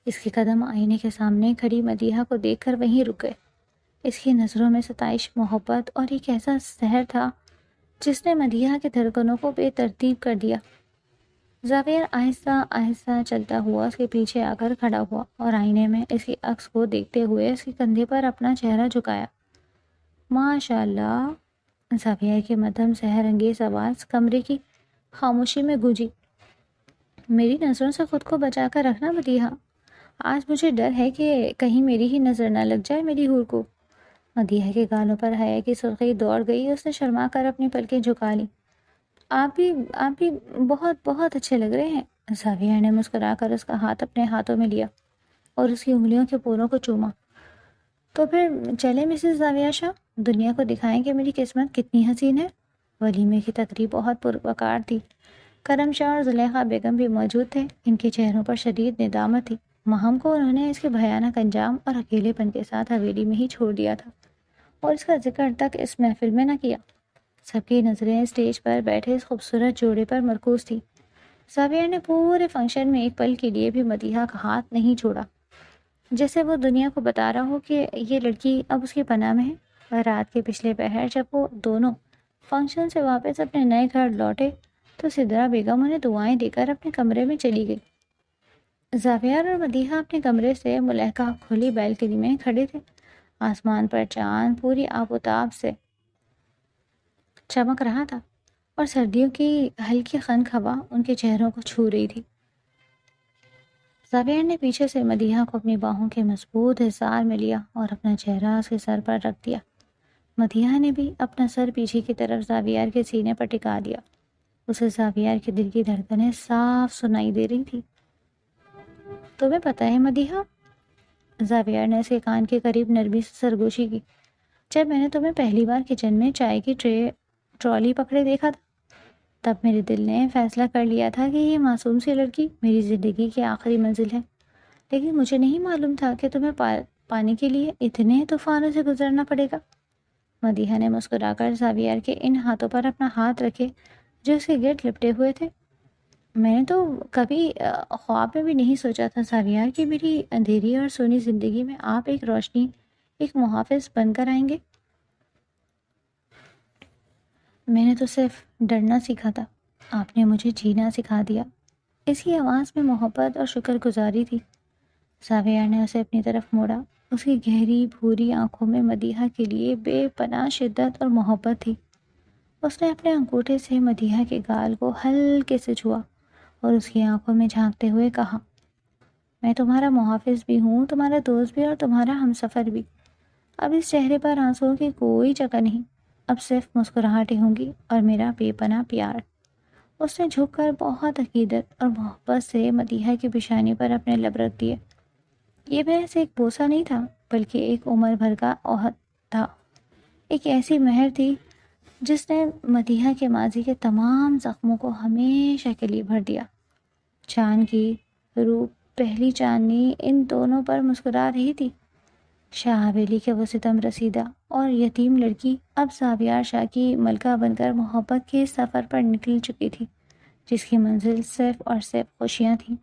اس کے قدم آئینے کے سامنے کھڑی مدیحہ کو دیکھ کر وہیں رک گئے۔ اس کی نظروں میں ستائش، محبت اور ایک ایسا سحر تھا جس نے مدیحہ کے دھڑکنوں کو بے ترتیب کر دیا۔ زاویار آہستہ آہستہ چلتا ہوا اس کے پیچھے آ کر کھڑا ہوا اور آئینے میں اس کی عکس کو دیکھتے ہوئے اس کے کندھے پر اپنا چہرہ جھکایا۔ ماشاء اللہ! زاویار کی مدھم سحر انگیز آواز کمرے کی خاموشی میں گونجی۔ میری نظروں سے خود کو بچا کر رکھنا مدیحہ، آج مجھے ڈر ہے کہ کہیں میری ہی نظر نہ لگ جائے میری حور کو۔ مدیحہ کے گالوں پر حیا کی سرخی دوڑ گئی۔ اس نے شرما کر اپنی پلکیں جھکا لی۔ آپ بھی بہت بہت اچھے لگ رہے ہیں۔ زاویار نے مسکرا کر اس کا ہاتھ اپنے ہاتھوں میں لیا اور اس کی انگلیوں کے پوروں کو چوما۔ تو پھر چلے مسز زاویار شاہ، دنیا کو دکھائیں کہ میری قسمت کتنی حسین ہے۔ ولیمے کی تقریب بہت پروقار تھی۔ کرم شاہ اور زلیخا بیگم بھی موجود تھے۔ ان کے چہروں پر شدید ندامت تھی۔ مہم کو انہوں نے اس کے بھیانک انجام اور اکیلے پن کے ساتھ حویلی میں ہی چھوڑ دیا تھا اور اس کا ذکر تک اس محفل میں نہ کیا۔ سب کی نظریں اسٹیج پر بیٹھے اس خوبصورت جوڑے پر مرکوز تھی۔ زاویار نے پورے فنکشن میں ایک پل کے لیے بھی مدیحہ کا ہاتھ نہیں چھوڑا، جیسے وہ دنیا کو بتا رہا ہو کہ یہ لڑکی اب اس کی پناہ میں ہے۔ رات کے پچھلے پہر جب وہ دونوں فنکشن سے واپس اپنے نئے گھر لوٹے تو سدرا بیگم انہیں دعائیں دے کر اپنے کمرے میں چلی گئی۔ زاویار اور مدیحہ اپنے کمرے سے ملحقہ کھلی بیلکنی میں کھڑے تھے۔ آسمان پر چاند پوری آب و تاب سے چمک رہا تھا اور سردیوں کی ہلکی خنک ہوا ان کے چہروں کو چھو رہی تھی۔ زاویار نے پیچھے سے مدیحہ کو اپنی باہوں کے مضبوط حصار میں لیا اور اپنا چہرہ اس کے سر پر رکھ دیا۔ مدیحہ نے بھی اپنا سر پیچھے کی طرف زاویار کے سینے پر ٹکا دیا۔ اسے زاویار کے دل کی دھڑکنیں صاف سنائی دے رہی تھی۔ تمہیں پتہ ہے مدیحہ، زاویار نے اس کے کان کے قریب نرمی سے سرگوشی کی، جب میں نے تمہیں پہلی بار کچن میں چائے کی ٹرالی پکڑے دیکھا تھا، تب میرے دل نے فیصلہ کر لیا تھا کہ یہ معصوم سی لڑکی میری زندگی کی آخری منزل ہے۔ لیکن مجھے نہیں معلوم تھا کہ تمہیں پانے کے لیے اتنے طوفانوں سے گزرنا پڑے گا۔ مدیحہ نے مسکرا کر زاویار کے ان ہاتھوں پر اپنا ہاتھ رکھے جو اس کے گرد لپٹے ہوئے تھے۔ میں نے تو کبھی خواب میں بھی نہیں سوچا تھا زاویار کہ میری اندھیری اور سونی زندگی میں آپ ایک روشنی، ایک محافظ بن کر آئیں گے۔ میں نے تو صرف ڈرنا سیکھا تھا، آپ نے مجھے جینا سکھا دیا۔ اس کی آواز میں محبت اور شکر گزاری تھی۔ زاویار نے اسے اپنی طرف موڑا۔ اس کی گہری بھوری آنکھوں میں مدیحہ کے لیے بے پناہ شدت اور محبت تھی۔ اس نے اپنے انگوٹھے سے مدیحہ کے گال کو ہلکے سے چھوا اور اس کی آنکھوں میں جھانکتے ہوئے کہا، میں تمہارا محافظ بھی ہوں، تمہارا دوست بھی اور تمہارا ہمسفر بھی۔ اب اس چہرے پر آنسوؤں کی کوئی جگہ نہیں، اب صرف مسکراہٹیں ہوں گی اور میرا بے پناہ پیار۔ اس نے جھک کر بہت عقیدت اور محبت سے مدیحہ کی پیشانی پر اپنے لب رکھ دیے۔ یہ محض ایک بوسہ نہیں تھا، بلکہ ایک عمر بھر کا عہد تھا، ایک ایسی مہر تھی جس نے مدیحہ کے ماضی کے تمام زخموں کو ہمیشہ کے لیے بھر دیا۔ چاند کی روح پہلی چاندنی ان دونوں پر مسکرا رہی تھی۔ شاہ حویلی کے وہ ستم رسیدہ اور یتیم لڑکی اب زاویار شاہ کی ملکہ بن کر محبت کے سفر پر نکل چکی تھی، جس کی منزل صرف اور صرف خوشیاں تھیں۔